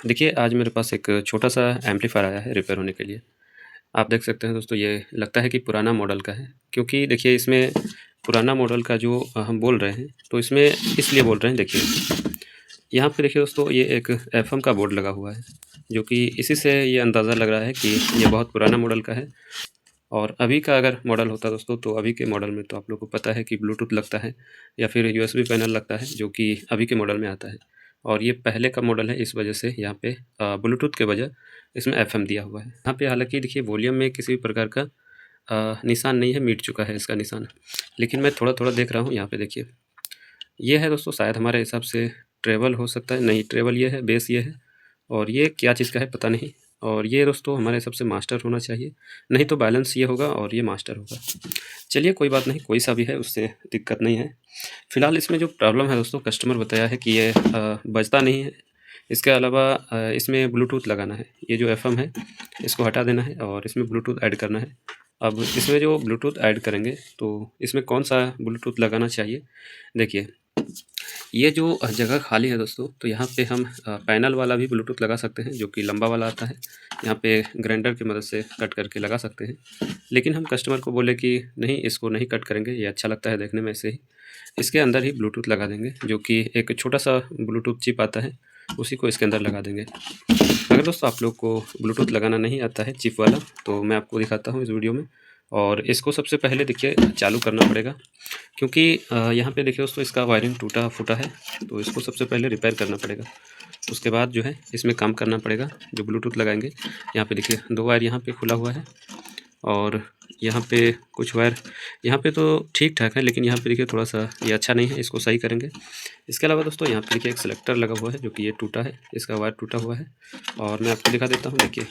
देखिए, आज मेरे पास एक छोटा-सा एम्पलीफायर आया है रिपेयर होने के लिए। आप देख सकते हैं दोस्तों, ये लगता है कि पुराना मॉडल का है, क्योंकि देखिए इसमें पुराना मॉडल का जो हम बोल रहे हैं, तो इसमें इसलिए बोल रहे हैं, देखिए यहाँ पे देखिए दोस्तों, ये एक एफएम का बोर्ड लगा हुआ है, जो कि इसी से ये अंदाज़ा लग रहा है कि ये बहुत पुराना मॉडल का है। और अभी का अगर मॉडल होता दोस्तों, तो अभी के मॉडल में तो आप लोग को पता है कि ब्लूटूथ लगता है या फिर यूएसबी पैनल लगता है, जो कि अभी के मॉडल में आता है। और ये पहले का मॉडल है, इस वजह से यहाँ पे ब्लूटूथ के बजाय इसमें एफएम दिया हुआ है। यहाँ पे हालाँकि देखिए वॉल्यूम में किसी भी प्रकार का निशान नहीं है, मिट चुका है इसका निशान। लेकिन मैं थोड़ा-थोड़ा देख रहा हूँ, यहाँ पे देखिए। ये है दोस्तों, शायद हमारे हिसाब से ट्रेबल हो सकता है, नहीं ट्रेबल ये है, बेस ये है, और ये क्या चीज़ का है पता नहीं। और ये दोस्तों हमारे हिसाब से मास्टर होना चाहिए, नहीं तो बैलेंस ये होगा और ये मास्टर होगा। चलिए कोई बात नहीं, कोई सा भी है उससे दिक्कत नहीं है। फ़िलहाल इसमें जो प्रॉब्लम है दोस्तों, कस्टमर बताया है कि ये बजता नहीं है। इसके अलावा इसमें ब्लूटूथ लगाना है, ये जो एफएम है इसको हटा देना है और इसमें ब्लूटूथ ऐड करना है। अब इसमें जो ब्लूटूथ ऐड करेंगे, तो इसमें कौन-सा ब्लूटूथ लगाना चाहिए? देखिए, ये जो जगह खाली है दोस्तों, तो यहाँ पे हम पैनल वाला भी ब्लूटूथ लगा सकते हैं, जो कि लंबा वाला आता है। यहाँ पे ग्राइंडर की मदद से कट करके लगा सकते हैं। लेकिन हम कस्टमर को बोले कि नहीं, इसको नहीं कट करेंगे, ये अच्छा लगता है देखने में ऐसे ही। इसके अंदर ही ब्लूटूथ लगा देंगे, जो कि एक छोटा-सा ब्लूटूथ चिप आता है, उसी को इसके अंदर लगा देंगे। अगर दोस्तों आप लोग को ब्लूटूथ लगाना नहीं आता है चिप वाला, तो मैं आपको दिखाता हूँ इस वीडियो में। और इसको सबसे पहले देखिए चालू करना पड़ेगा, क्योंकि यहाँ पे देखिए दोस्तों, इसका वायरिंग टूटा-फूटा है, तो इसको सबसे पहले रिपेयर करना पड़ेगा। उसके बाद जो है इसमें काम करना पड़ेगा, जो ब्लूटूथ लगाएंगे। यहाँ पे देखिए 2 वायर यहाँ पे खुला हुआ है, और यहाँ पे कुछ वायर यहाँ पे तो ठीक-ठाक है, लेकिन यहाँ पे देखिए थोड़ा-सा ये अच्छा नहीं है, इसको सही करेंगे। इसके अलावा दोस्तों यहाँ पे देखिए एक सेलेक्टर लगा हुआ है, जो कि ये टूटा है, इसका वायर टूटा हुआ है। और मैं आपको दिखा देता हूँ, देखिए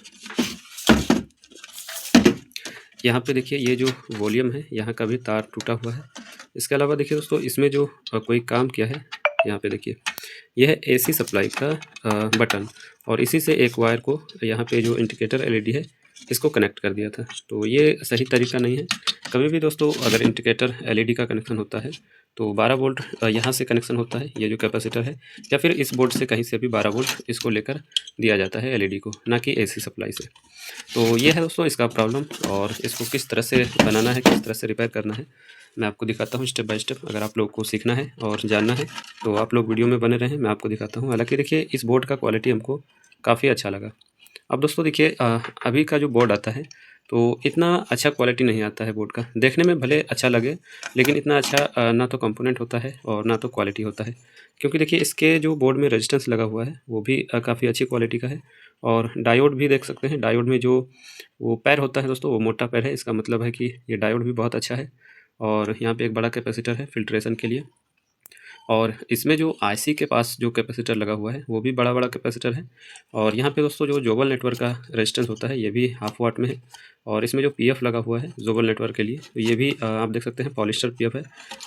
यहाँ पे देखिए ये जो वॉल्यूम है, यहाँ का भी तार टूटा हुआ है। इसके अलावा देखिए दोस्तों, इसमें जो कोई काम किया है, यहाँ पे देखिए यह है एसी सप्लाई का बटन, और इसी से एक वायर को यहाँ पे जो इंडिकेटर एलईडी है, इसको कनेक्ट कर दिया था। तो ये सही तरीका नहीं है। कभी भी दोस्तों अगर इंडिकेटर एलईडी का कनेक्शन होता है, तो 12 वोल्ट यहाँ से कनेक्शन होता है, ये जो कैपेसिटर है, या फिर इस बोर्ड से कहीं से भी 12 वोल्ट इसको लेकर दिया जाता है एलईडी को, ना कि एसी सप्लाई से। तो ये है दोस्तों इसका प्रॉब्लम, और इसको किस तरह से बनाना है, किस तरह से रिपेयर करना है, मैं आपको दिखाता हूँ स्टेप बाय स्टेप। अगर आप लोग को सीखना है और जानना है, तो आप लोग वीडियो में बने रहें, मैं आपको दिखाता हूँ। हालाँकि देखिए इस बोर्ड का क्वालिटी हमको काफ़ी अच्छा लगा। अब दोस्तों देखिए अभी का जो बोर्ड आता है, तो इतना अच्छा क्वालिटी नहीं आता है बोर्ड का। देखने में भले अच्छा लगे, लेकिन इतना अच्छा ना तो कंपोनेंट होता है और ना तो क्वालिटी होता है। क्योंकि देखिए इसके जो बोर्ड में रेजिस्टेंस लगा हुआ है, वो भी काफ़ी अच्छी क्वालिटी का है। और डायोड भी देख सकते हैं, डायोड में जो वो पैर होता है दोस्तों, वो मोटा पैर है। इसका मतलब है कि ये डायोड भी बहुत अच्छा है। और यहाँ पे एक बड़ा कैपेसिटर है फिल्ट्रेशन के लिए। और इसमें जो आईसी के पास जो कैपेसिटर लगा हुआ है, वो भी बड़ा-बड़ा कैपेसिटर है। और यहाँ पे दोस्तों जो जोबल नेटवर्क का रेजिस्टेंस होता है, ये भी हाफ वाट में है। और इसमें जो पीएफ लगा हुआ है जोबल नेटवर्क के लिए, तो ये भी आप देख सकते हैं पॉलिस्टर पीएफ है,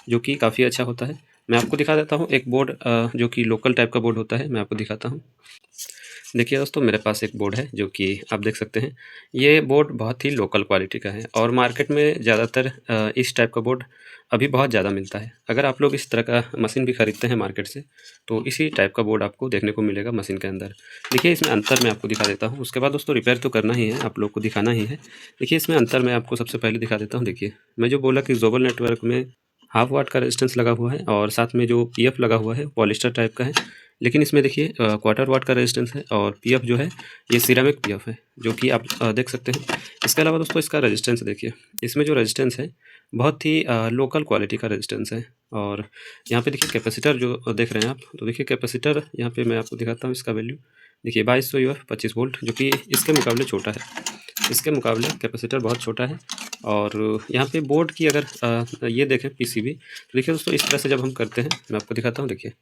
जो कि काफ़ी अच्छा होता है। मैं आपको दिखा देता हूँ एक बोर्ड, जो कि लोकल टाइप का बोर्ड होता है, मैं आपको दिखाता हूँ। देखिए दोस्तों, मेरे पास एक बोर्ड है, जो कि आप देख सकते हैं। ये बोर्ड बहुत ही लोकल क्वालिटी का है, और मार्केट में ज़्यादातर इस टाइप का बोर्ड अभी बहुत ज़्यादा मिलता है। अगर आप लोग इस तरह का मशीन भी ख़रीदते हैं मार्केट से, तो इसी टाइप का बोर्ड आपको देखने को मिलेगा मशीन के अंदर। देखिए इसमें अंतर मैं आपको दिखा देता हूँ। उसके बाद दोस्तों रिपेयर तो करना ही है, आप लोग को दिखाना ही है। देखिए इसमें अंतर मैं आपको सबसे पहले दिखा देता हूँ। देखिए, मैं जो बोला कि जोबल नेटवर्क में हाफ वाट का रेजिस्टेंस लगा हुआ है, और साथ में जो पीएफ लगा हुआ है पॉलिस्टर टाइप का है। लेकिन इसमें देखिए क्वार्टर वाट का रेजिस्टेंस है, और पीएफ जो है ये सिरेमिक पीएफ है, जो कि आप देख सकते हैं। इसके अलावा दोस्तों इसका रेजिस्टेंस देखिए, इसमें जो रेजिस्टेंस है बहुत ही लोकल क्वालिटी का रेजिस्टेंस है। और यहाँ पे देखिए कैपेसिटर जो देख रहे हैं आप, तो देखिए कैपेसिटर यहाँ पे मैं आपको दिखाता हूँ इसका वैल्यू। देखिए 2200 यूएफ 25 वोल्ट, जो कि इसके मुकाबले छोटा है। इसके मुकाबले कैपेसिटर बहुत छोटा है। और यहाँ पे बोर्ड की अगर ये देखें पीसीबी, तो देखिए दोस्तों इस तरह से जब हम करते हैं, मैं आपको दिखाता हूँ। देखिए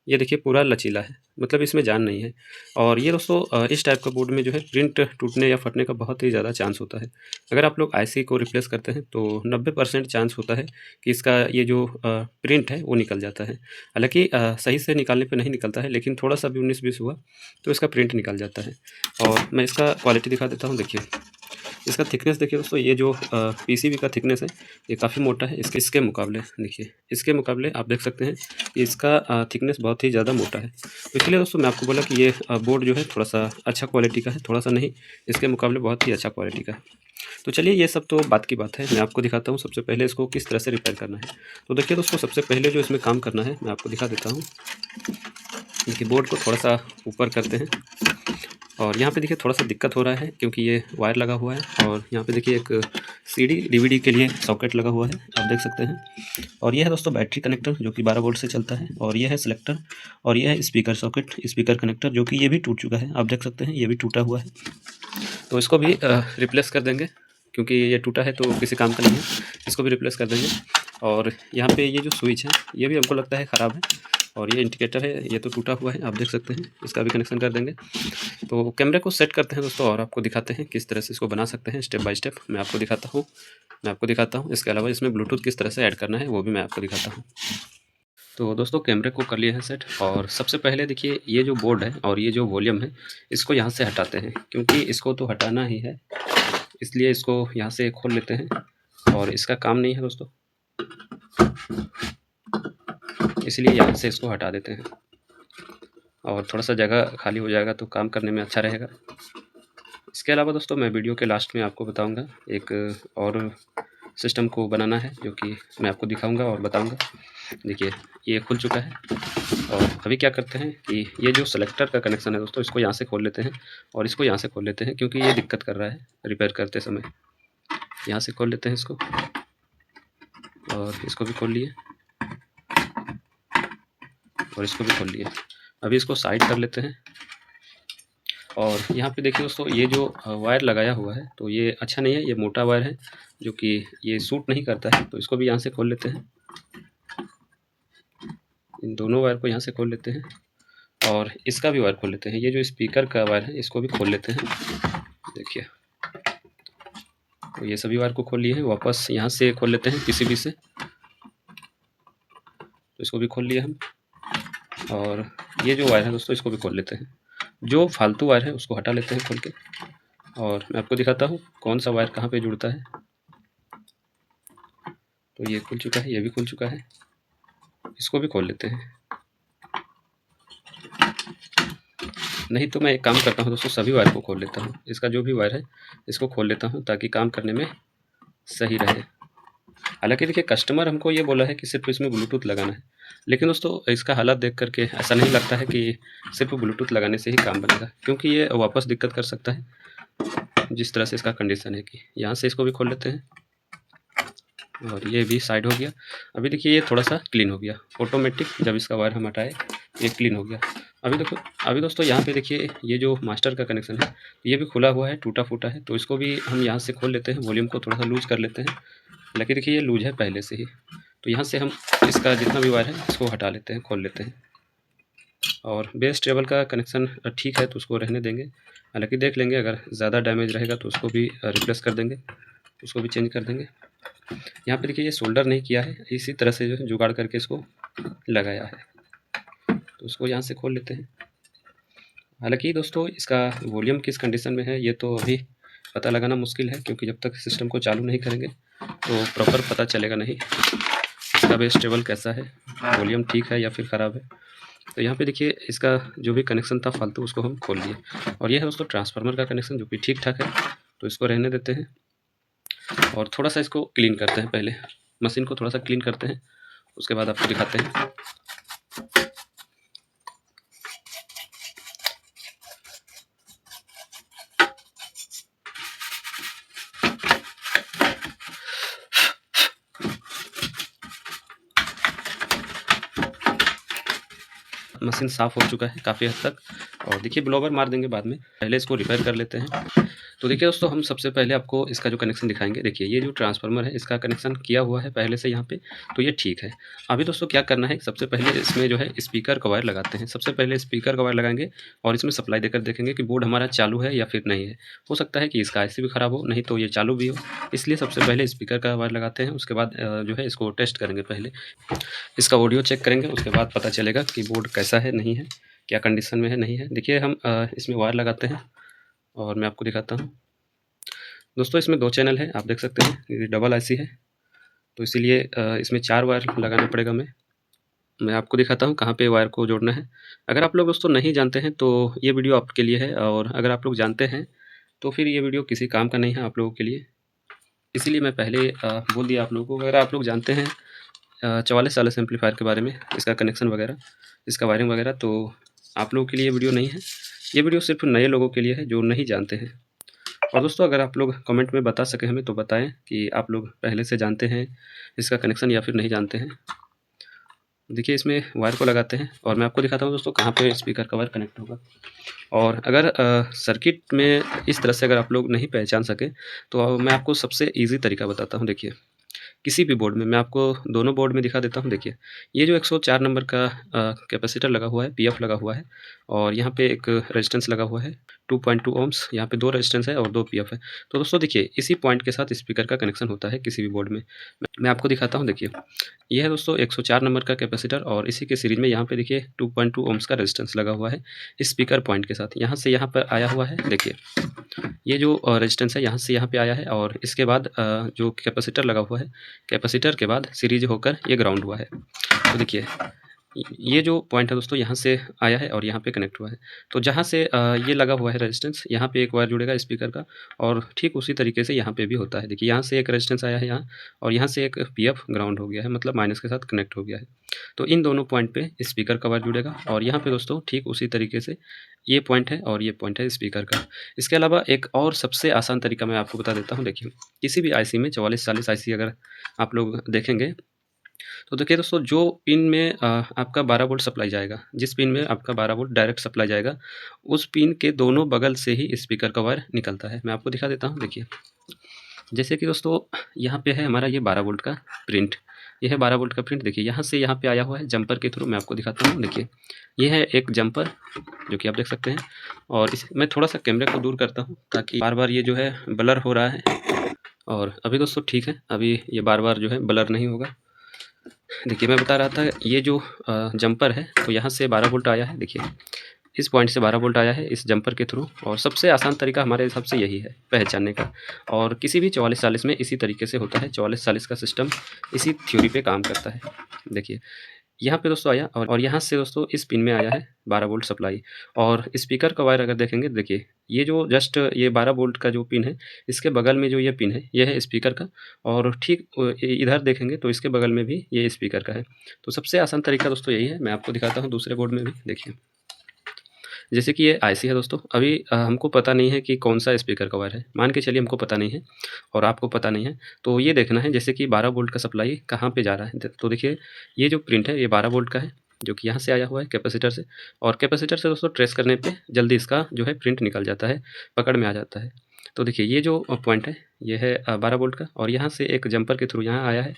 ये देखिए पूरा लचीला है, मतलब इसमें जान नहीं है। और ये दोस्तों इस टाइप का बोर्ड में जो है प्रिंट टूटने या फटने का बहुत ही ज़्यादा चांस होता है। अगर आप लोग आईसी को रिप्लेस करते हैं, तो 90% चांस होता है कि इसका ये जो प्रिंट है वो निकल जाता है। हालाँकि सही से निकालने पे नहीं निकलता है, लेकिन थोड़ा-सा भी 19-20 हुआ तो इसका प्रिंट निकल जाता है। और मैं इसका क्वालिटी दिखा देता हूँ। देखिए इसका थिकनेस देखिए दोस्तों, ये जो पीसीबी का थिकनेस है ये काफ़ी मोटा है इसके मुकाबले। देखिए इसके मुकाबले आप देख सकते हैं कि इसका थिकनेस बहुत ही ज़्यादा मोटा है। तो इसलिए दोस्तों मैं आपको बोला कि ये बोर्ड जो है थोड़ा सा अच्छा क्वालिटी का है, थोड़ा सा नहीं, इसके मुकाबले बहुत ही अच्छा क्वालिटी का है। तो चलिए ये सब तो बात की बात है, मैं आपको दिखाता हूँ सबसे पहले इसको किस तरह से रिपेयर करना है। तो देखिए दोस्तों, सबसे पहले जो इसमें काम करना है मैं आपको दिखा देता हूँ। देखिए बोर्ड को थोड़ा सा ऊपर करते हैं और यहाँ पे देखिए थोड़ा सा दिक्कत हो रहा है क्योंकि ये वायर लगा हुआ है और यहाँ पे देखिए एक सीडी डीवीडी के लिए सॉकेट लगा हुआ है, आप देख सकते हैं। और ये है दोस्तों बैटरी कनेक्टर जो कि 12 वोल्ट से चलता है, और ये है सिलेक्टर, और ये है स्पीकर सॉकेट, स्पीकर कनेक्टर जो कि ये भी टूट चुका है, आप देख सकते हैं ये भी टूटा हुआ है। तो इसको भी रिप्लेस कर देंगे क्योंकि ये टूटा है तो किसी काम का नहीं है, इसको भी रिप्लेस कर देंगे। और यहाँ पे ये जो स्विच है ये भी हमको लगता है ख़राब है, और ये इंडिकेटर है ये तो टूटा हुआ है, आप देख सकते हैं, इसका भी कनेक्शन कर देंगे। तो कैमरे को सेट करते हैं दोस्तों और आपको दिखाते हैं किस तरह से इसको बना सकते हैं स्टेप बाय स्टेप। मैं आपको दिखाता हूँ। इसके अलावा इसमें ब्लूटूथ किस तरह से ऐड करना है वो भी मैं आपको दिखाता हूँ। तो दोस्तों कैमरे को कर लिए हैं सेट, और सबसे पहले देखिए ये जो बोर्ड है और ये जो वॉल्यूम है इसको यहाँ से हटाते हैं, क्योंकि इसको तो हटाना ही है, इसलिए इसको यहाँ से खोल लेते हैं। और इसका काम नहीं है दोस्तों, इसलिए यहाँ से इसको हटा देते हैं और थोड़ा सा जगह खाली हो जाएगा तो काम करने में अच्छा रहेगा। इसके अलावा दोस्तों मैं वीडियो के लास्ट में आपको बताऊंगा एक और सिस्टम को बनाना है जो कि मैं आपको दिखाऊंगा और बताऊंगा। देखिए ये खुल चुका है, और अभी क्या करते हैं कि ये जो सेलेक्टर का कनेक्शन है दोस्तों इसको यहाँ से खोल लेते हैं और इसको यहाँ से खोल लेते हैं, क्योंकि ये दिक्कत कर रहा है रिपेयर करते समय। यहाँ से खोल लेते हैं इसको, और इसको भी खोल लिए और इसको भी खोल लिए। अभी इसको साइड कर लेते हैं। और यहाँ पे देखिए दोस्तों ये जो वायर लगाया हुआ है तो ये अच्छा नहीं है, ये मोटा वायर है जो कि ये सूट नहीं करता है, तो इसको भी यहाँ से खोल लेते हैं। इन दोनों वायर को यहाँ से खोल लेते हैं और इसका भी वायर खोल लेते हैं। ये जो स्पीकर का वायर है इसको भी खोल लेते हैं। देखिए तो ये सभी वायर को खोल लिए हैं, वापस यहाँ से खोल लेते हैं पीसीबी से, तो इसको भी खोल लिए हम। और ये जो वायर है दोस्तों इसको भी खोल लेते हैं, जो फालतू वायर है उसको हटा लेते हैं खोल के। और मैं आपको दिखाता हूँ कौन सा वायर कहाँ पे जुड़ता है। तो ये खुल चुका है, ये भी खुल चुका है, इसको भी खोल लेते हैं। नहीं तो मैं एक काम करता हूँ दोस्तों, सभी वायर को खोल लेता हूँ, इसका जो भी वायर है इसको खोल लेता हूँ ताकि काम करने में सही रहे। हालांकि देखिए कस्टमर हमको ये बोला है कि सिर्फ इसमें ब्लूटूथ लगाना है, लेकिन दोस्तों इसका हालत देख करके ऐसा नहीं लगता है कि सिर्फ ब्लूटूथ लगाने से ही काम बनेगा, क्योंकि ये वापस दिक्कत कर सकता है जिस तरह से इसका कंडीशन है। कि यहाँ से इसको भी खोल लेते हैं और ये भी साइड हो गया। अभी देखिए ये थोड़ा सा क्लीन हो गया ऑटोमेटिक, जब इसका वायर हम हटाए ये क्लीन हो गया। अभी दोस्तों यहाँ पे देखिए ये जो मास्टर का कनेक्शन है ये भी खुला हुआ है, टूटा फूटा है, तो इसको भी हम यहाँ से खोल लेते हैं, वॉल्यूम को थोड़ा सा लूज कर लेते हैं। हालांकि देखिए ये लूज है पहले से ही, तो यहाँ से हम इसका जितना भी वायर है इसको हटा लेते हैं, खोल लेते हैं। और बेस ट्रेबल का कनेक्शन ठीक है तो उसको रहने देंगे, हालांकि देख लेंगे अगर ज़्यादा डैमेज रहेगा तो उसको भी रिप्लेस कर देंगे, उसको भी चेंज कर देंगे। यहाँ पे देखिए ये सोल्डर नहीं किया है, इसी तरह से जो है जुगाड़ करके इसको लगाया है, तो उसको यहाँ से खोल लेते हैं। हालांकि दोस्तों इसका वॉल्यूम किस कंडीशन में है ये तो अभी पता लगाना मुश्किल है, क्योंकि जब तक सिस्टम को चालू नहीं करेंगे तो प्रॉपर पता चलेगा नहीं इसका बेस टेबल कैसा है, वॉल्यूम ठीक है या फिर ख़राब है। तो यहाँ पे देखिए इसका जो भी कनेक्शन था फालतू उसको हम खोल लिए, और ये है दोस्तों ट्रांसफार्मर का कनेक्शन जो कि ठीक ठाक है, तो इसको रहने देते हैं। और थोड़ा सा इसको क्लीन करते हैं, पहले मशीन को थोड़ा सा क्लीन करते हैं, उसके बाद आपको दिखाते हैं। मशीन साफ़ हो चुका है काफ़ी हद तक, और देखिए ब्लोवर मार देंगे बाद में, पहले इसको रिपेयर कर लेते हैं। तो देखिए दोस्तों हम सबसे पहले आपको इसका जो कनेक्शन दिखाएंगे। देखिए ये जो ट्रांसफार्मर है इसका कनेक्शन किया हुआ है पहले से यहाँ पे, तो ये ठीक है। अभी दोस्तों क्या करना है, सबसे पहले इसमें जो है स्पीकर का वायर लगाते हैं। सबसे पहले स्पीकर का वायर लगाएंगे और इसमें सप्लाई देकर देखेंगे कि बोर्ड हमारा चालू है या फिर नहीं है। हो सकता है कि इसका आईसी भी ख़राब हो, नहीं तो ये चालू भी हो, इसलिए सबसे पहले स्पीकर का वायर लगाते हैं। उसके बाद जो है इसको टेस्ट करेंगे, पहले इसका ऑडियो चेक करेंगे, उसके बाद पता चलेगा कि बोर्ड कैसा है, नहीं है, क्या कंडीशन में है, नहीं है। देखिए हम इसमें वायर लगाते हैं और मैं आपको दिखाता हूँ। दोस्तों इसमें 2 चैनल हैं, आप देख सकते हैं, ये डबल आईसी है, तो इसीलिए इसमें 4 वायर लगाना पड़ेगा हमें। मैं आपको दिखाता हूँ कहाँ पे वायर को जोड़ना है। अगर आप लोग दोस्तों नहीं जानते हैं तो ये वीडियो आपके लिए है, और अगर आप लोग जानते हैं तो फिर ये वीडियो किसी काम का नहीं है आप लोगों के लिए। इसीलिए मैं पहले बोल दिया आप लोगों को। अगर आप लोग जानते हैं 4440 एम्पलीफायर के बारे में, इसका कनेक्शन वगैरह, इसका वायरिंग वगैरह, तो आप लोगों के लिए ये वीडियो नहीं है। ये वीडियो सिर्फ नए लोगों के लिए है जो नहीं जानते हैं। और दोस्तों अगर आप लोग कमेंट में बता सकें हमें, तो बताएं कि आप लोग पहले से जानते हैं इसका कनेक्शन या फिर नहीं जानते हैं। देखिए इसमें वायर को लगाते हैं और मैं आपको दिखाता हूँ दोस्तों कहाँ पे स्पीकर का वायर कनेक्ट होगा। और अगर सर्किट में इस तरह से अगर आप लोग नहीं पहचान सके तो मैं आपको सबसे ईज़ी तरीका बताता हूँ। देखिए किसी भी बोर्ड में, मैं आपको दोनों बोर्ड में दिखा देता हूँ। देखिए ये जो 104 नंबर का कैपेसिटर लगा हुआ है, पीएफ लगा हुआ है, और यहाँ पे एक रेजिस्टेंस लगा हुआ है 2.2 ओम्स। यहाँ पे 2 रेजिस्टेंस है और 2 पीएफ है। तो दोस्तों देखिए इसी पॉइंट के साथ स्पीकर का कनेक्शन होता है किसी भी बोर्ड में। मैं आपको दिखाता हूँ। देखिए ये है दोस्तों 104 नंबर का कैपेसिटर, और इसी के सीरीज में यहाँ पे देखिए 2.2 ओम्स का रेजिस्टेंस लगा हुआ है इस स्पीकर पॉइंट के साथ। यहाँ से यहाँ पर आया हुआ है। देखिए ये जो रेजिस्टेंस है यहाँ से यहाँ पे आया है, और इसके बाद जो कैपेसिटर लगा हुआ है, कैपेसिटर के बाद सीरीज होकर ये ग्राउंड हुआ है। तो देखिए ये जो पॉइंट है दोस्तों यहाँ से आया है और यहाँ पे कनेक्ट हुआ है। तो जहाँ से ये लगा हुआ है रेजिस्टेंस, यहाँ पे एक वायर जुड़ेगा स्पीकर का, और ठीक उसी तरीके से यहाँ पे भी होता है। देखिए यहाँ से एक रेजिस्टेंस आया है यहाँ, और यहाँ से एक पीएफ ग्राउंड हो गया है, मतलब माइनस के साथ कनेक्ट हो गया है। तो इन दोनों पॉइंट पे स्पीकर का वायर जुड़ेगा, और यहाँ पे दोस्तों ठीक उसी तरीके से ये पॉइंट है और ये पॉइंट है स्पीकर का। इसके अलावा एक और सबसे आसान तरीका मैं आपको बता देता हूँ। देखिए किसी भी आईसी में 4440 आईसी अगर आप लोग देखेंगे तो देखिए दोस्तों जो पिन में आपका 12 वोल्ट सप्लाई जाएगा, जिस पिन में आपका 12 वोल्ट डायरेक्ट सप्लाई जाएगा, उस पिन के दोनों बगल से ही स्पीकर का वायर निकलता है। मैं आपको दिखा देता हूँ। देखिए जैसे कि दोस्तों यहाँ पे है हमारा ये 12 वोल्ट का प्रिंट, ये है 12 वोल्ट का प्रिंट। देखिए यहाँ से यहाँ पे आया हुआ है जंपर के थ्रू। मैं आपको दिखाता हूँ। देखिए ये है एक जंपर जो कि आप देख सकते हैं, और इस मैं थोड़ा सा कैमरे को दूर करता हूँ ताकि बार बार ये जो है ब्लर हो रहा है। और अभी दोस्तों ठीक है, अभी ये बार बार जो है ब्लर नहीं होगा। देखिए मैं बता रहा था ये जो जंपर है, तो यहाँ से 12 वोल्ट आया है। देखिए इस पॉइंट से 12 वोल्ट आया है इस जंपर के थ्रू, और सबसे आसान तरीका हमारे हिसाब से यही है पहचानने का। और किसी भी 4440 में इसी तरीके से होता है। 4440 का सिस्टम इसी थ्योरी पे काम करता है। देखिए यहाँ पे दोस्तों आया, और यहाँ से दोस्तों इस पिन में आया है 12 वोल्ट सप्लाई। और स्पीकर का वायर अगर देखेंगे, देखिए ये जो जस्ट ये 12 वोल्ट का जो पिन है, इसके बगल में जो ये पिन है ये है स्पीकर का, और ठीक इधर देखेंगे तो इसके बगल में भी ये स्पीकर का है। तो सबसे आसान तरीका दोस्तों यही है। मैं आपको दिखाता हूँ दूसरे बोर्ड में भी। देखिए जैसे कि ये आईसी है दोस्तों, अभी हमको पता नहीं है कि कौन सा स्पीकर का वायर है, मान के चलिए हमको पता नहीं है और आपको पता नहीं है, तो ये देखना है जैसे कि 12 वोल्ट का सप्लाई कहाँ पे जा रहा है। तो देखिए ये जो प्रिंट है ये 12 वोल्ट का है, जो कि यहाँ से आया हुआ है कैपेसिटर से, और कैपेसिटर से दोस्तों ट्रेस करने पे जल्दी इसका जो है प्रिंट निकल जाता है, पकड़ में आ जाता है। तो देखिए ये जो पॉइंट है ये है 12 वोल्ट का, और यहाँ से एक जंपर के थ्रू यहाँ आया है,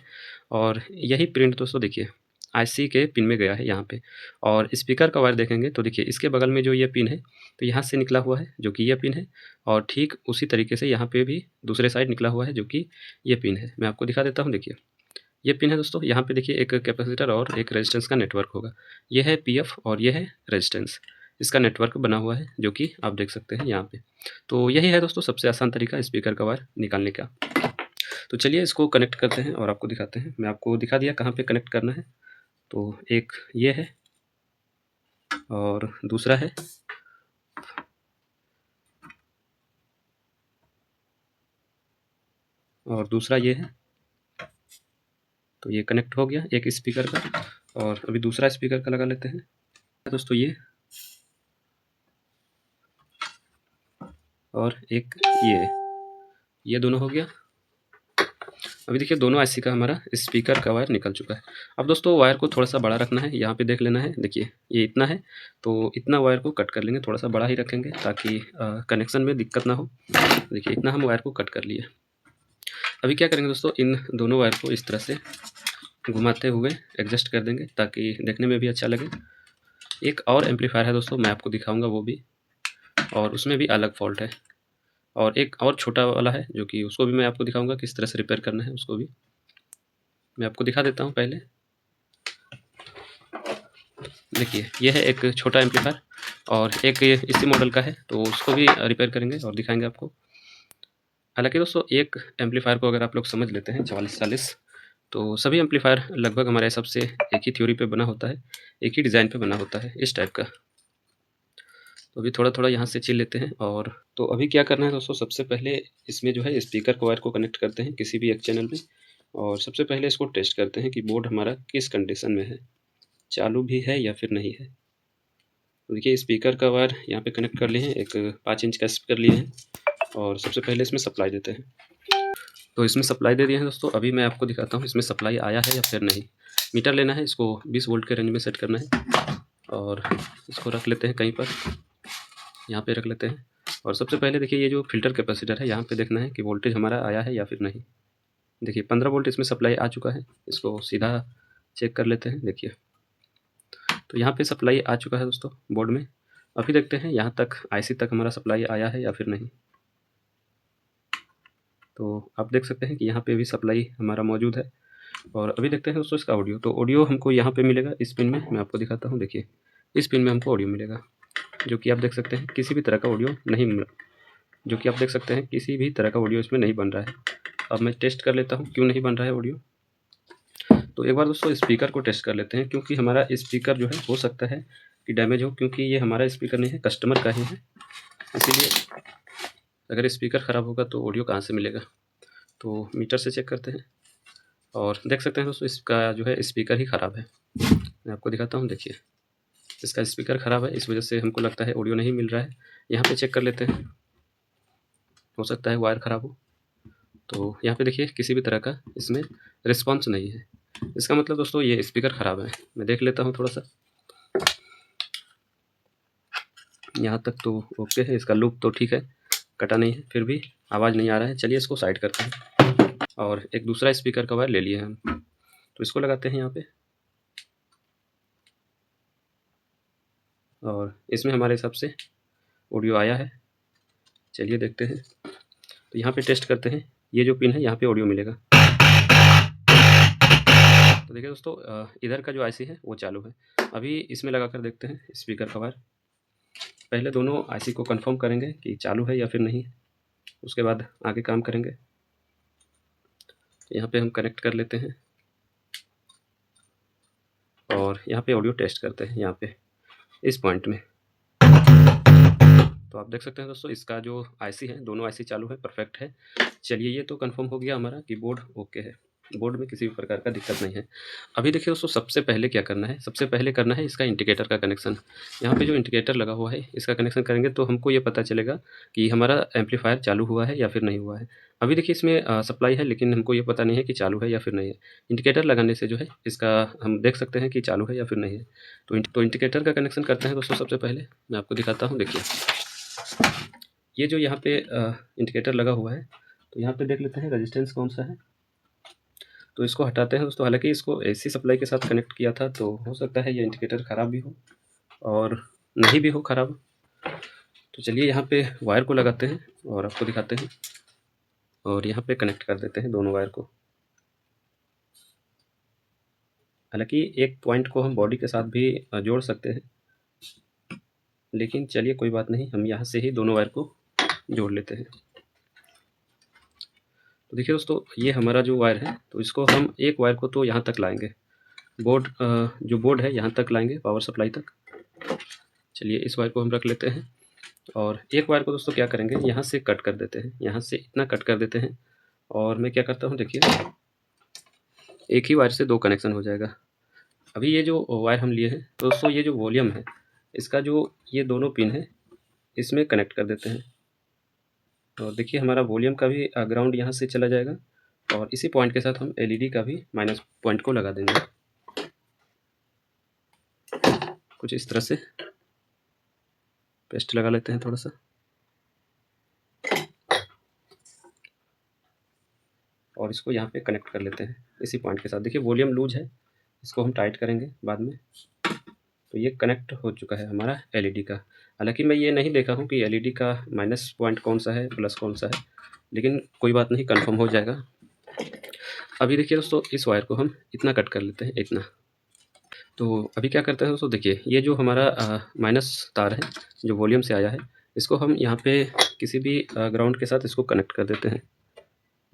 और यही प्रिंट दोस्तों देखिए आईसी के पिन में गया है यहाँ पे। और स्पीकर का वायर देखेंगे तो देखिए इसके बगल में जो ये पिन है, तो यहाँ से निकला हुआ है जो कि ये पिन है, और ठीक उसी तरीके से यहाँ पे भी दूसरे साइड निकला हुआ है जो कि ये पिन है। मैं आपको दिखा देता हूँ। देखिए ये पिन है दोस्तों, यहाँ पे देखिए एक कैपेसिटर और एक रेजिस्टेंस का नेटवर्क होगा। ये है पीएफ और ये है रेजिस्टेंस, इसका नेटवर्क बना हुआ है जो कि आप देख सकते हैं यहाँ पे। तो यही है दोस्तों सबसे आसान तरीका स्पीकर का वायर निकालने का। तो चलिए इसको कनेक्ट करते हैं और आपको दिखाते हैं। मैं आपको दिखा दिया कहाँ पे कनेक्ट करना है। तो एक ये है और दूसरा है, और दूसरा ये है। तो ये कनेक्ट हो गया एक स्पीकर का, और अभी दूसरा स्पीकर का लगा लेते हैं दोस्तों ये, और एक ये दोनों हो गया। अभी देखिए दोनों आईसी का हमारा स्पीकर का वायर निकल चुका है। अब दोस्तों वायर को थोड़ा सा बड़ा रखना है, यहाँ पे देख लेना है। देखिए ये इतना है, तो इतना वायर को कट कर लेंगे, थोड़ा सा बड़ा ही रखेंगे ताकि कनेक्शन में दिक्कत ना हो। देखिए इतना हम वायर को कट कर लिए। अभी क्या करेंगे दोस्तों, इन दोनों वायर को इस तरह से घुमाते हुए एडजस्ट कर देंगे ताकि देखने में भी अच्छा लगे। एक और एम्पलीफायर है दोस्तों, मैं आपको दिखाऊंगा वो भी, और उसमें भी अलग फॉल्ट है। और एक और छोटा वाला है जो कि उसको भी मैं आपको दिखाऊंगा किस तरह से रिपेयर करना है, उसको भी मैं आपको दिखा देता हूँ। पहले देखिए ये है एक छोटा एम्पलीफायर, और एक ये इसी मॉडल का है, तो उसको भी रिपेयर करेंगे और दिखाएंगे आपको। हालाँकि दोस्तों एक एम्पलीफायर को अगर आप लोग समझ लेते हैं 44-40, तो सभी एम्पलीफायर लगभग हमारे हिसाब से एक ही थ्योरी पे बना होता है, एक ही डिज़ाइन पे बना होता है, इस टाइप का। तो अभी थोड़ा-थोड़ा यहाँ से छील लेते हैं। और तो अभी क्या करना है दोस्तों, सबसे पहले इसमें जो है स्पीकर के वायर को कनेक्ट करते हैं किसी भी एक चैनल में, और सबसे पहले इसको टेस्ट करते हैं कि बोर्ड हमारा किस कंडीशन में है, चालू भी है या फिर नहीं है। तो देखिए स्पीकर का वायर यहाँ पे कनेक्ट कर लिए हैं, एक 5 इंच का स्पीकर लिए हैं, और सबसे पहले इसमें सप्लाई देते हैं। तो इसमें सप्लाई दे दिए हैं दोस्तों। अभी मैं आपको दिखाता हूँ इसमें सप्लाई आया है या फिर नहीं। मीटर लेना है, इसको 20 वोल्ट के रेंज में सेट करना है, और इसको रख लेते हैं कहीं पर, यहाँ पे रख लेते हैं। और सबसे पहले देखिए ये जो फ़िल्टर कैपेसिटर है, यहाँ पे देखना है कि वोल्टेज हमारा आया है या फिर नहीं। देखिए 15 वोल्ट इसमें सप्लाई आ चुका है, इसको सीधा चेक कर लेते हैं। देखिए तो यहाँ पे सप्लाई आ चुका है दोस्तों बोर्ड में। अभी देखते हैं यहाँ तक आईसी तक हमारा सप्लाई आया है या फिर नहीं। तो आप देख सकते हैं कि यहाँ पे भी सप्लाई हमारा मौजूद है। और अभी देखते हैं दोस्तों इसका ऑडियो। तो ऑडियो हमको यहाँ पे मिलेगा इस पिन में, मैं आपको दिखाता हूँ। देखिए इस पिन में हमको ऑडियो मिलेगा, जो कि आप देख सकते हैं किसी भी तरह का ऑडियो नहीं मिल जो कि आप देख सकते हैं किसी भी तरह का ऑडियो इसमें नहीं बन रहा है। अब मैं टेस्ट कर लेता हूँ क्यों नहीं बन रहा है ऑडियो। तो एक बार दोस्तों स्पीकर को टेस्ट कर लेते हैं, क्योंकि हमारा स्पीकर जो है हो सकता है कि डैमेज हो, क्योंकि ये हमारा स्पीकर नहीं है, कस्टमर का ही है। इसीलिए अगर स्पीकर ख़राब होगा तो ऑडियो कहाँ से मिलेगा। तो मीटर से चेक करते हैं, और देख सकते हैं दोस्तों इसका जो है स्पीकर ही ख़राब है। मैं आपको दिखाता हूँ, देखिए इसका स्पीकर ख़राब है, इस वजह से हमको लगता है ऑडियो नहीं मिल रहा है। यहाँ पे चेक कर लेते हैं, हो सकता है वायर ख़राब हो। तो यहाँ पे देखिए किसी भी तरह का इसमें रिस्पॉन्स नहीं है, इसका मतलब दोस्तों ये स्पीकर ख़राब है। मैं देख लेता हूँ थोड़ा सा, यहाँ तक तो ओके है, इसका लूप तो ठीक है, कटा नहीं है, फिर भी आवाज़ नहीं आ रहा है। चलिए इसको साइड करते हैं, और एक दूसरा स्पीकर का वायर ले लिए हम, तो इसको लगाते हैं यहाँ पे, और इसमें हमारे हिसाब से ऑडियो आया है। चलिए देखते हैं। तो यहाँ पे टेस्ट करते हैं, ये जो पिन है यहाँ पे ऑडियो मिलेगा। तो देखिए दोस्तों इधर का जो आईसी है वो चालू है। अभी इसमें लगा कर देखते हैं स्पीकर का वायर। पहले दोनों आईसी को कंफर्म करेंगे कि चालू है या फिर नहीं, उसके बाद आगे काम करेंगे। यहाँ पे हम कनेक्ट कर लेते हैं, और यहाँ पे ऑडियो टेस्ट करते हैं, यहाँ पे इस पॉइंट में। तो आप देख सकते हैं दोस्तों इसका जो आईसी है, दोनों आईसी चालू है, परफेक्ट है। चलिए ये तो कंफर्म हो गया हमारा कि बोर्ड ओके है, बोर्ड में किसी भी प्रकार का दिक्कत नहीं है। अभी देखिए दोस्तों सबसे पहले क्या करना है, सबसे पहले करना है इसका इंडिकेटर का कनेक्शन। यहाँ पे जो इंडिकेटर लगा हुआ है इसका कनेक्शन करेंगे तो हमको ये पता चलेगा कि हमारा एम्पलीफायर चालू हुआ है या फिर नहीं हुआ है। अभी देखिए इसमें सप्लाई है, लेकिन हमको ये पता नहीं है कि चालू है या फिर नहीं है। इंडिकेटर लगाने से जो है इसका हम देख सकते हैं कि चालू है या फिर नहीं है। तो इंडिकेटर का कनेक्शन करते हैं दोस्तों। सबसे पहले मैं आपको दिखाता हूँ, देखिए ये जो यहाँ पे इंडिकेटर लगा हुआ है, तो यहाँ पे देख लेते हैं रेजिस्टेंस कौन सा है। तो इसको हटाते हैं दोस्तों। हालांकि इसको एसी सप्लाई के साथ कनेक्ट किया था, तो हो सकता है ये इंडिकेटर ख़राब भी हो और नहीं भी हो ख़राब। तो चलिए यहाँ पे वायर को लगाते हैं और आपको दिखाते हैं, और यहाँ पे कनेक्ट कर देते हैं दोनों वायर को। हालांकि एक पॉइंट को हम बॉडी के साथ भी जोड़ सकते हैं, लेकिन चलिए कोई बात नहीं, हम यहाँ से ही दोनों वायर को जोड़ लेते हैं। तो देखिए दोस्तों ये हमारा जो वायर है, तो इसको हम एक वायर को तो यहाँ तक लाएंगे, बोर्ड जो बोर्ड है यहाँ तक लाएंगे, पावर सप्लाई तक। चलिए इस वायर को हम रख लेते हैं, और एक वायर को दोस्तों क्या करेंगे, यहाँ से कट कर देते हैं, यहाँ से इतना कट कर देते हैं। और मैं क्या करता हूँ, देखिए एक ही वायर से दो कनेक्शन हो जाएगा। अभी ये जो वायर हम लिए हैं तो दोस्तों ये जो वॉल्यूम है, इसका जो ये दोनों पिन है इसमें कनेक्ट कर देते हैं। और देखिए हमारा वॉल्यूम का भी ग्राउंड यहाँ से चला जाएगा, और इसी पॉइंट के साथ हम एलईडी का भी माइनस पॉइंट को लगा देंगे, कुछ इस तरह से पेस्ट लगा लेते हैं थोड़ा सा। और इसको यहाँ पे कनेक्ट कर लेते हैं इसी पॉइंट के साथ। देखिए वॉल्यूम लूज है, इसको हम टाइट करेंगे बाद में। तो ये कनेक्ट हो चुका है हमारा एलईडी का। हालांकि मैं ये नहीं देखा हूँ कि एलईडी का माइनस पॉइंट कौन सा है, प्लस कौन सा है, लेकिन कोई बात नहीं, कंफर्म हो जाएगा। अभी देखिए दोस्तों इस वायर को हम इतना कट कर लेते हैं, इतना। तो अभी क्या करते हैं दोस्तों, देखिए ये जो हमारा माइनस तार है जो वॉल्यूम से आया है, इसको हम यहाँ पे किसी भी ग्राउंड के साथ इसको कनेक्ट कर देते हैं।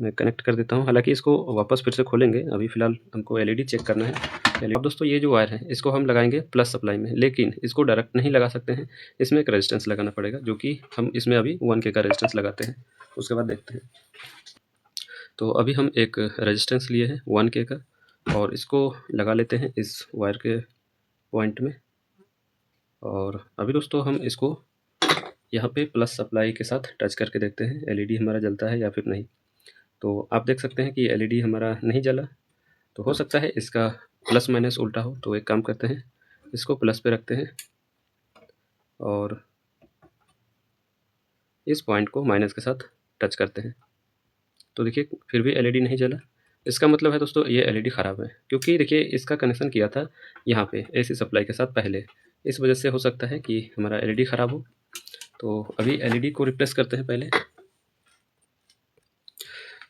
मैं कनेक्ट कर देता हूँ। हालाँकि इसको वापस फिर से खोलेंगे, अभी फ़िलहाल हमको एलईडी चेक करना है। अब दोस्तों ये जो वायर है इसको हम लगाएँगे प्लस सप्लाई में, लेकिन इसको डायरेक्ट नहीं लगा सकते हैं, इसमें एक रेजिस्टेंस लगाना पड़ेगा, जो कि हम इसमें अभी 1 के का रेजिस्टेंस लगाते हैं, उसके बाद देखते हैं। तो अभी हम एक रेजिस्टेंस लिए हैं 1 के का और इसको लगा लेते हैं इस वायर के पॉइंट में। और अभी दोस्तों हम इसको यहाँ पे प्लस सप्लाई के साथ टच करके देखते हैं एलईडी हमारा जलता है या फिर नहीं। तो आप देख सकते हैं कि एलईडी हमारा नहीं जला, तो हो सकता है इसका प्लस माइनस उल्टा हो। तो एक काम करते हैं, इसको प्लस पे रखते हैं और इस पॉइंट को माइनस के साथ टच करते हैं। तो देखिए फिर भी एलईडी नहीं जला, इसका मतलब है दोस्तों ये एलईडी ख़राब है, क्योंकि देखिए इसका कनेक्शन किया था यहाँ पे एसी सप्लाई के साथ पहले, इस वजह से हो सकता है कि हमारा एलईडी ख़राब हो। तो अभी एलईडी को रिप्लेस करते हैं पहले।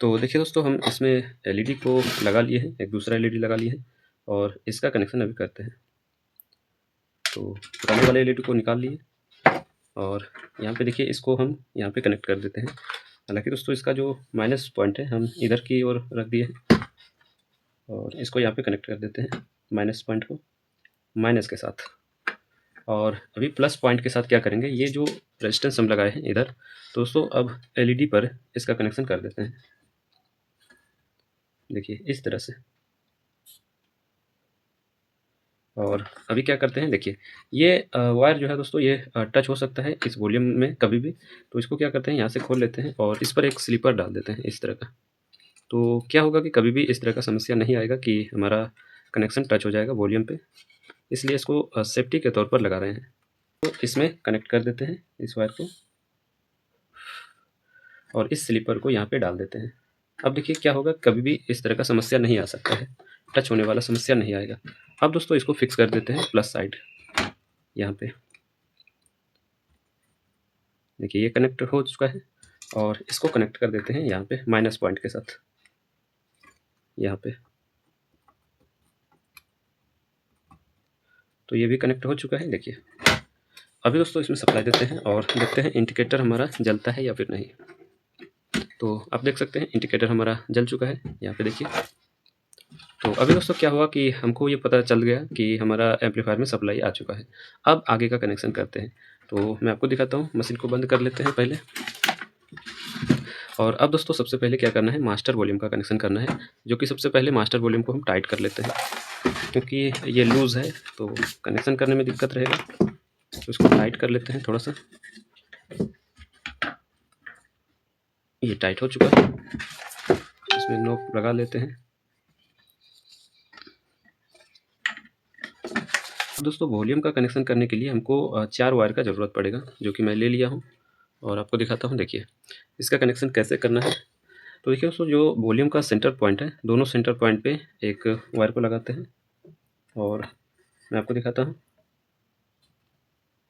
तो देखिए दोस्तों हम इसमें एलईडी को लगा लिए हैं, एक दूसरा एलईडी लगा लिए हैं और इसका कनेक्शन अभी करते हैं। तो पुराने वाले एलईडी को निकाल लिए और यहाँ पे देखिए इसको हम यहाँ पे कनेक्ट कर देते हैं। हालांकि दोस्तों इसका जो माइनस पॉइंट है हम इधर की ओर रख दिए हैं और इसको यहाँ पे कनेक्ट कर देते हैं माइनस पॉइंट को माइनस के साथ। और अभी प्लस पॉइंट के साथ क्या करेंगे, ये जो रेजिस्टेंस हम लगाए हैं इधर, तो दोस्तों अब एलईडी पर इसका कनेक्शन कर देते हैं। देखिए इस तरह से। और अभी क्या करते हैं, देखिए ये वायर जो है दोस्तों ये टच हो सकता है इस वॉल्यूम में कभी भी। तो इसको क्या करते हैं, यहाँ से खोल लेते हैं और इस पर एक स्लीपर डाल देते हैं इस तरह का। तो क्या होगा कि कभी भी इस तरह का समस्या नहीं आएगा कि हमारा कनेक्शन टच हो जाएगा वॉल्यूम पे, इसलिए इसको सेफ्टी के तौर पर लगा रहे हैं। तो इसमें कनेक्ट कर देते हैं इस वायर को और इस स्लीपर को यहाँ पे डाल देते हैं। अब देखिए क्या होगा, कभी भी इस तरह का समस्या नहीं आ सकता है, टच होने वाला समस्या नहीं आएगा। अब दोस्तों इसको फिक्स कर देते हैं प्लस साइड यहाँ पे। देखिए ये कनेक्ट हो चुका है और इसको कनेक्ट कर देते हैं यहाँ पे माइनस पॉइंट के साथ यहाँ पे। तो ये भी कनेक्ट हो चुका है। देखिए अभी दोस्तों इसमें सप्लाई देते हैं और देखते हैं इंडिकेटर हमारा जलता है या फिर नहीं। तो आप देख सकते हैं इंडिकेटर हमारा जल चुका है यहाँ पे देखिए। तो अभी दोस्तों क्या हुआ कि हमको ये पता चल गया कि हमारा एम्पलीफायर में सप्लाई आ चुका है। अब आगे का कनेक्शन करते हैं। तो मैं आपको दिखाता हूँ, मशीन को बंद कर लेते हैं पहले। और अब दोस्तों सबसे पहले क्या करना है, मास्टर वॉल्यूम का कनेक्शन करना है, जो कि सबसे पहले मास्टर वॉल्यूम को हम टाइट कर लेते हैं, क्योंकि ये लूज़ है तो कनेक्शन करने में दिक्कत रहेगा। तो इसको टाइट कर लेते हैं थोड़ा सा। ये टाइट हो चुका है, इसमें नोक लगा लेते हैं। दोस्तों वॉल्यूम का कनेक्शन करने के लिए हमको 4 वायर का ज़रूरत पड़ेगा, जो कि मैं ले लिया हूँ और आपको दिखाता हूँ। देखिए इसका कनेक्शन कैसे करना है। तो देखिए दोस्तों जो वॉल्यूम का सेंटर पॉइंट है, दोनों सेंटर पॉइंट पे एक वायर को लगाते हैं और मैं आपको दिखाता हूँ।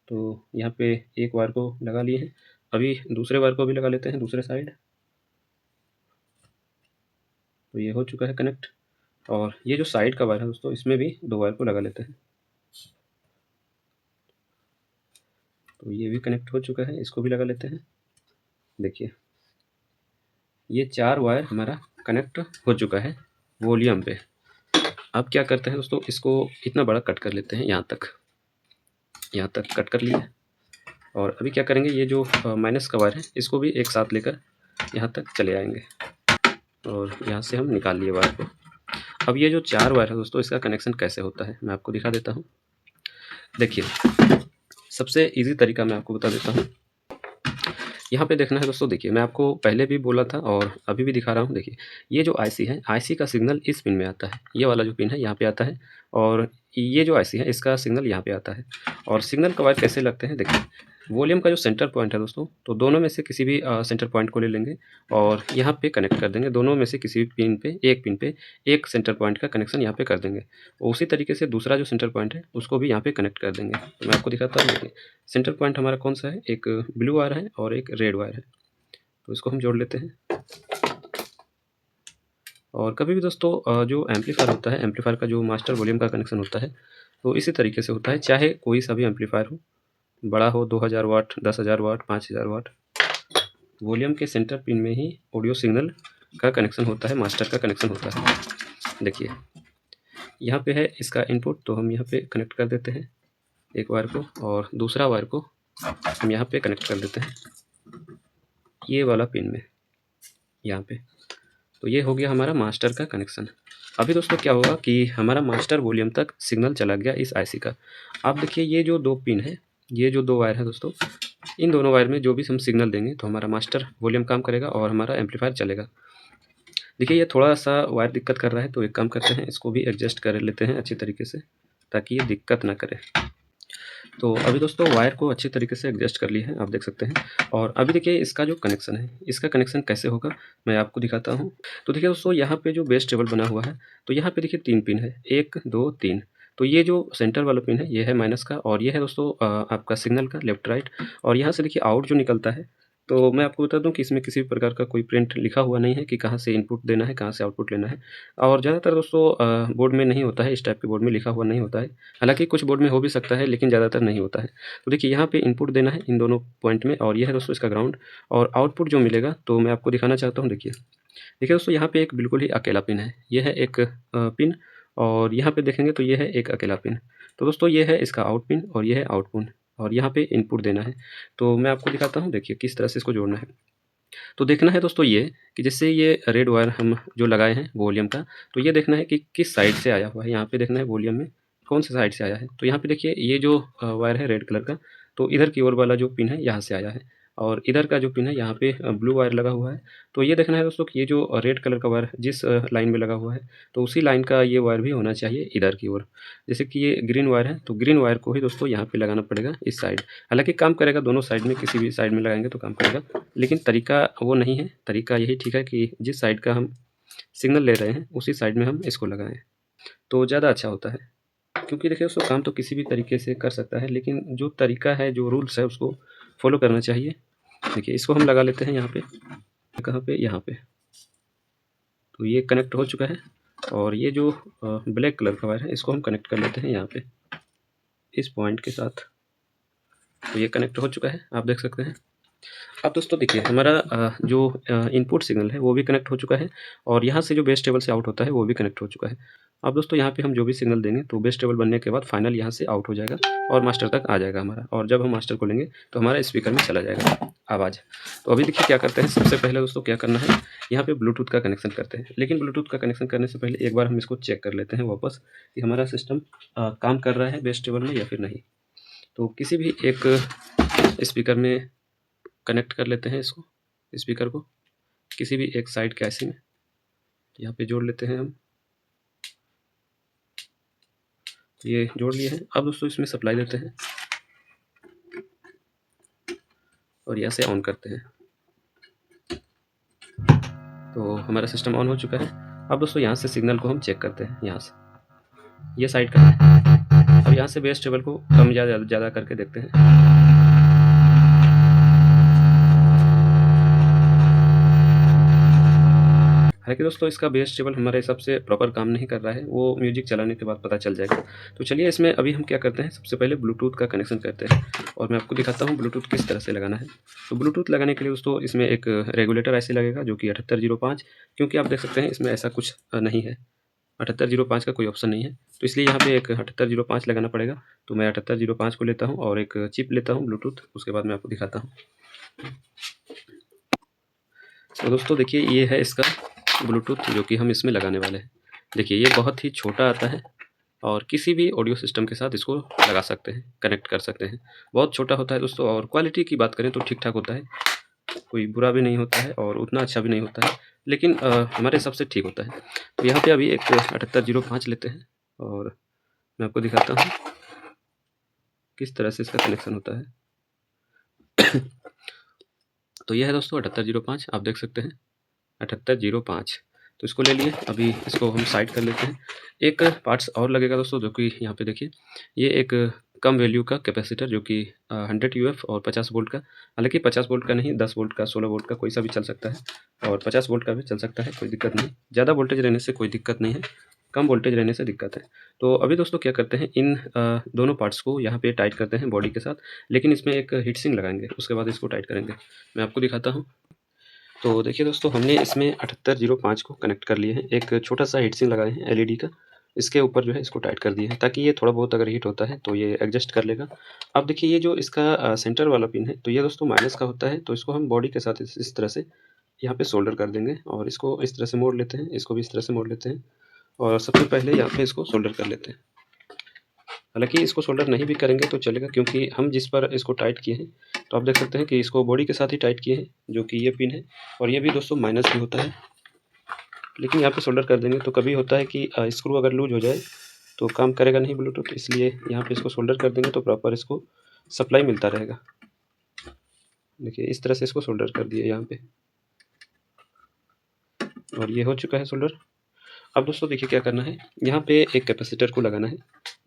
तो यहाँ पे एक वायर को लगा लिए हैं, अभी दूसरे वायर को भी लगा लेते हैं दूसरे साइड। तो ये हो चुका है कनेक्ट। और ये जो साइड का वायर है दोस्तों, इसमें भी 2 वायर को लगा लेते हैं। तो ये भी कनेक्ट हो चुका है, इसको भी लगा लेते हैं। देखिए ये 4 वायर हमारा कनेक्ट हो चुका है वॉल्यूम पे। अब क्या करते हैं दोस्तों, इसको इतना बड़ा कट कर लेते हैं, यहाँ तक कट कर लिया। और अभी क्या करेंगे, ये जो माइनस का वायर है इसको भी एक साथ लेकर यहाँ तक चले आएंगे और यहाँ से हम निकाल लिए वायर को। अब ये जो 4 वायर है दोस्तों, इसका कनेक्शन कैसे होता है मैं आपको दिखा देता हूँ। देखिए सबसे इजी तरीका मैं आपको बता देता हूँ। यहाँ पे देखना है दोस्तों, देखिए मैं आपको पहले भी बोला था और अभी भी दिखा रहा हूँ। देखिए ये जो आईसी है, आईसी का सिग्नल इस पिन में आता है, ये वाला जो पिन है यहाँ पे आता है, और ये जो आईसी है इसका सिग्नल यहाँ पे आता है। और सिग्नल का वायर कैसे लगते हैं, देखिए वॉल्यूम का जो सेंटर पॉइंट है दोस्तों, तो दोनों में से किसी भी सेंटर पॉइंट को ले लेंगे और यहाँ पे कनेक्ट कर देंगे। दोनों में से किसी भी पिन पे एक सेंटर पॉइंट का कनेक्शन यहाँ पे कर देंगे। उसी तरीके से दूसरा जो सेंटर पॉइंट है उसको भी यहाँ पे कनेक्ट कर देंगे। तो मैं आपको दिखाता हूँ। देखिए सेंटर पॉइंट हमारा कौन सा है, एक ब्लू वायर है और एक रेड वायर है। तो इसको हम जोड़ लेते हैं। और कभी भी दोस्तों जो एम्पलीफायर होता है, एम्पलीफायर का जो मास्टर वॉल्यूम का कनेक्शन होता है, तो इसी तरीके से होता है, चाहे कोई सा भी एम्पलीफायर हो, बड़ा हो 2000 वाट, 10,000 वाट, 5000 वाट, वॉल्यूम के सेंटर पिन में ही ऑडियो सिग्नल का कनेक्शन होता है, मास्टर का कनेक्शन होता है। देखिए यहाँ पे है इसका इनपुट, तो हम यहाँ पे कनेक्ट कर देते हैं एक वायर को, और दूसरा वायर को हम यहाँ पे कनेक्ट कर देते हैं ये वाला पिन में, यहाँ पे। तो ये हो गया हमारा मास्टर का कनेक्शन। अभी दोस्तों क्या होगा कि हमारा मास्टर वॉल्यूम तक सिग्नल चला गया इस आईसी का। आप देखिए ये जो 2 पिन है, ये जो 2 वायर है दोस्तों, इन दोनों वायर में जो भी हम सिग्नल देंगे तो हमारा मास्टर वॉल्यूम काम करेगा और हमारा एम्पलीफायर चलेगा। देखिए ये थोड़ा सा वायर दिक्कत कर रहा है, तो एक काम करते हैं, इसको भी एडजस्ट कर लेते हैं अच्छी तरीके से, ताकि ये दिक्कत ना करे। तो अभी दोस्तों वायर को अच्छी तरीके से एडजस्ट कर लिया है, आप देख सकते हैं। और अभी देखिए इसका जो कनेक्शन है, इसका कनेक्शन कैसे होगा मैं आपको दिखाता हूँ। तो देखिए दोस्तों यहाँ पे जो बेस टेबल बना हुआ है, तो यहाँ पे देखिए 3 पिन है, 1 2 3। तो ये जो सेंटर वाला पिन है ये है माइनस का, और ये है दोस्तों आपका सिग्नल का लेफ्ट राइट। और यहाँ से देखिए आउट जो निकलता है, तो मैं आपको बता दूं कि इसमें किसी भी प्रकार का कोई प्रिंट लिखा हुआ नहीं है कि कहाँ से इनपुट देना है, कहाँ से आउटपुट लेना है। और ज़्यादातर दोस्तों बोर्ड में नहीं होता है, इस टाइप के बोर्ड में लिखा हुआ नहीं होता है। हालांकि कुछ बोर्ड में हो भी सकता है, लेकिन ज़्यादातर नहीं होता है। तो देखिए यहाँ पे इनपुट देना है इन दोनों पॉइंट में, और ये है दोस्तों इसका ग्राउंड। और आउटपुट जो मिलेगा तो मैं आपको दिखाना चाहता हूँ। देखिए देखिए दोस्तों यहाँ पे एक बिल्कुल ही अकेला पिन है, ये है एक पिन, और यहाँ पे देखेंगे तो ये है एक अकेला पिन। तो दोस्तों ये है इसका आउट पिन और ये है आउट पिन, और यहाँ पे इनपुट देना है। तो मैं आपको दिखाता हूँ, देखिए किस तरह से इसको जोड़ना है। तो देखना है दोस्तों ये कि जैसे ये रेड वायर हम जो लगाए हैं वॉल्यूम का, तो ये देखना है कि किस साइड से आया हुआ है। यहाँ पे देखना है वॉल्यूम में कौन सी साइड से आया है। तो यहाँ पे देखिए ये जो वायर है रेड कलर का, तो इधर की ओर वाला जो पिन है यहाँ से आया है, और इधर का जो पिन है यहाँ पे ब्लू वायर लगा हुआ है। तो ये देखना है दोस्तों कि ये जो रेड कलर का वायर जिस लाइन में लगा हुआ है, तो उसी लाइन का ये वायर भी होना चाहिए इधर की ओर। जैसे कि ये ग्रीन वायर है, तो ग्रीन वायर को ही दोस्तों यहाँ पे लगाना पड़ेगा इस साइड। हालांकि काम करेगा दोनों साइड में, किसी भी साइड में लगाएंगे तो काम करेगा, लेकिन तरीका वो नहीं है। तरीका यही ठीक है कि जिस साइड का हम सिग्नल ले रहे हैं उसी साइड में हम इसको लगाएं, तो ज़्यादा अच्छा होता है। क्योंकि देखिए दोस्तों काम तो किसी भी तरीके से कर सकता है, लेकिन जो तरीका है, जो रूल्स है, उसको फॉलो करना चाहिए। देखिए इसको हम लगा लेते हैं यहाँ पे, कहाँ पे, यहाँ पे। तो ये कनेक्ट हो चुका है, और ये जो ब्लैक कलर का वायर है इसको हम कनेक्ट कर लेते हैं यहाँ पे इस पॉइंट के साथ। तो ये कनेक्ट हो चुका है, आप देख सकते हैं। अब दोस्तों देखिए हमारा जो इनपुट सिग्नल है वो भी कनेक्ट हो चुका है, और यहाँ से जो बेस टेबल से आउट होता है वो भी कनेक्ट हो चुका है। अब दोस्तों यहाँ पे हम जो भी सिग्नल देंगे तो बेस टेबल बनने के बाद फाइनल यहाँ से आउट हो जाएगा और मास्टर तक आ जाएगा हमारा, और जब हम मास्टर को लेंगे तो हमारा स्पीकर में चला जाएगा आवाज़। तो अभी देखिए क्या करते हैं, सबसे पहले दोस्तों क्या करना है, यहाँ पे ब्लूटूथ का कनेक्शन करते हैं। लेकिन ब्लूटूथ का कनेक्शन करने से पहले एक बार हम इसको चेक कर लेते हैं वापस कि हमारा सिस्टम काम कर रहा है बेस टेबल में या फिर नहीं। तो किसी भी एक स्पीकर में कनेक्ट कर लेते हैं इसको, स्पीकर को किसी भी एक साइड के आईसी में यहाँ पे जोड़ लेते हैं हम। ये जोड़ लिए हैं। अब दोस्तों इसमें सप्लाई देते हैं और यहाँ से ऑन करते हैं, तो हमारा सिस्टम ऑन हो चुका है। अब दोस्तों यहाँ से सिग्नल को हम चेक करते हैं, यहाँ से ये साइड का है। अब यहाँ से बेस टेबल को कम ज़्यादा करके देखते हैं। हालांकि दोस्तों इसका बेस टेबल हमारे हिसाब से प्रॉपर काम नहीं कर रहा है, वो म्यूजिक चलाने के बाद पता चल जाएगा। तो चलिए इसमें अभी हम क्या करते हैं, सबसे पहले ब्लूटूथ का कनेक्शन करते हैं, और मैं आपको दिखाता हूँ ब्लूटूथ किस तरह से लगाना है। तो ब्लूटूथ लगाने के लिए दोस्तों इसमें एक रेगुलेटर ऐसे लगेगा जो कि 7805, क्योंकि आप देख सकते हैं इसमें ऐसा कुछ नहीं है, 7805 का कोई ऑप्शन नहीं है, तो इसलिए यहाँ पे एक 7805 लगाना पड़ेगा। तो मैं 7805 को लेता हूँ और एक चिप लेता हूँ ब्लूटूथ, उसके बाद मैं आपको दिखाता हूँ। तो दोस्तों देखिए ये है इसका ब्लूटूथ जो कि हम इसमें लगाने वाले हैं। देखिए ये बहुत ही छोटा आता है, और किसी भी ऑडियो सिस्टम के साथ इसको लगा सकते हैं, कनेक्ट कर सकते हैं। बहुत छोटा होता है दोस्तों, और क्वालिटी की बात करें तो ठीक ठाक होता है, कोई बुरा भी नहीं होता है और उतना अच्छा भी नहीं होता है, लेकिन हमारे हिसाब से ठीक होता है। तो यहाँ पे अभी एक 7805 लेते हैं, और मैं आपको दिखाता हूँ किस तरह से इसका कनेक्शन होता है। तो यह है दोस्तों 7805, आप देख सकते हैं 7805। तो इसको ले लिए, अभी इसको हम साइड कर लेते हैं। एक पार्ट्स और लगेगा दोस्तों, जो कि यहाँ पे देखिए ये एक कम वैल्यू का कैपेसिटर जो कि 100 यूएफ और 50 वोल्ट का, हालांकि 50 वोल्ट का नहीं, 10 वोल्ट का, 16 वोल्ट का, कोई सा भी चल सकता है, और 50 वोल्ट का भी चल सकता है, कोई दिक्कत नहीं। ज़्यादा वोल्टेज रहने से कोई दिक्कत नहीं है, कम वोल्टेज रहने से दिक्कत है। तो अभी दोस्तों क्या करते हैं, इन दोनों पार्ट्स को यहाँ पे टाइट करते हैं बॉडी के साथ, लेकिन इसमें एक हीट सिंक लगाएंगे, उसके बाद इसको टाइट करेंगे। मैं आपको दिखाता हूँ। तो देखिए दोस्तों, हमने इसमें 7805 को कनेक्ट कर लिए हैं। एक छोटा-सा हीट सिंक लगाए हैं एलईडी का, इसके ऊपर जो है इसको टाइट कर दिए हैं, ताकि ये थोड़ा बहुत अगर हीट होता है तो ये एडजस्ट कर लेगा। अब देखिए ये जो इसका सेंटर वाला पिन है, तो ये दोस्तों माइनस का होता है, तो इसको हम बॉडी के साथ इस तरह से यहाँ पे सोल्डर कर देंगे और इसको इस तरह से मोड़ लेते हैं, इसको भी इस तरह से मोड़ लेते हैं और सबसे पहले यहाँ पे इसको सोल्डर कर लेते हैं। हालाँकि इसको सोल्डर नहीं भी करेंगे तो चलेगा, क्योंकि हम जिस पर इसको टाइट किए हैं, तो आप देख सकते हैं कि इसको बॉडी के साथ ही टाइट किए हैं, जो कि ये पिन है और ये भी दोस्तों माइनस भी होता है। लेकिन यहाँ पे सोल्डर कर देंगे तो कभी होता है कि स्क्रू अगर लूज़ हो जाए तो काम करेगा नहीं ब्लूटूथ, इसलिए यहाँ पे इसको सोल्डर कर देंगे तो प्रॉपर इसको सप्लाई मिलता रहेगा। देखिए इस तरह से इसको सोल्डर कर दिए यहाँ पे और ये हो चुका है सोल्डर। अब दोस्तों देखिए क्या करना है, यहाँ पे एक कैपेसिटर को लगाना है,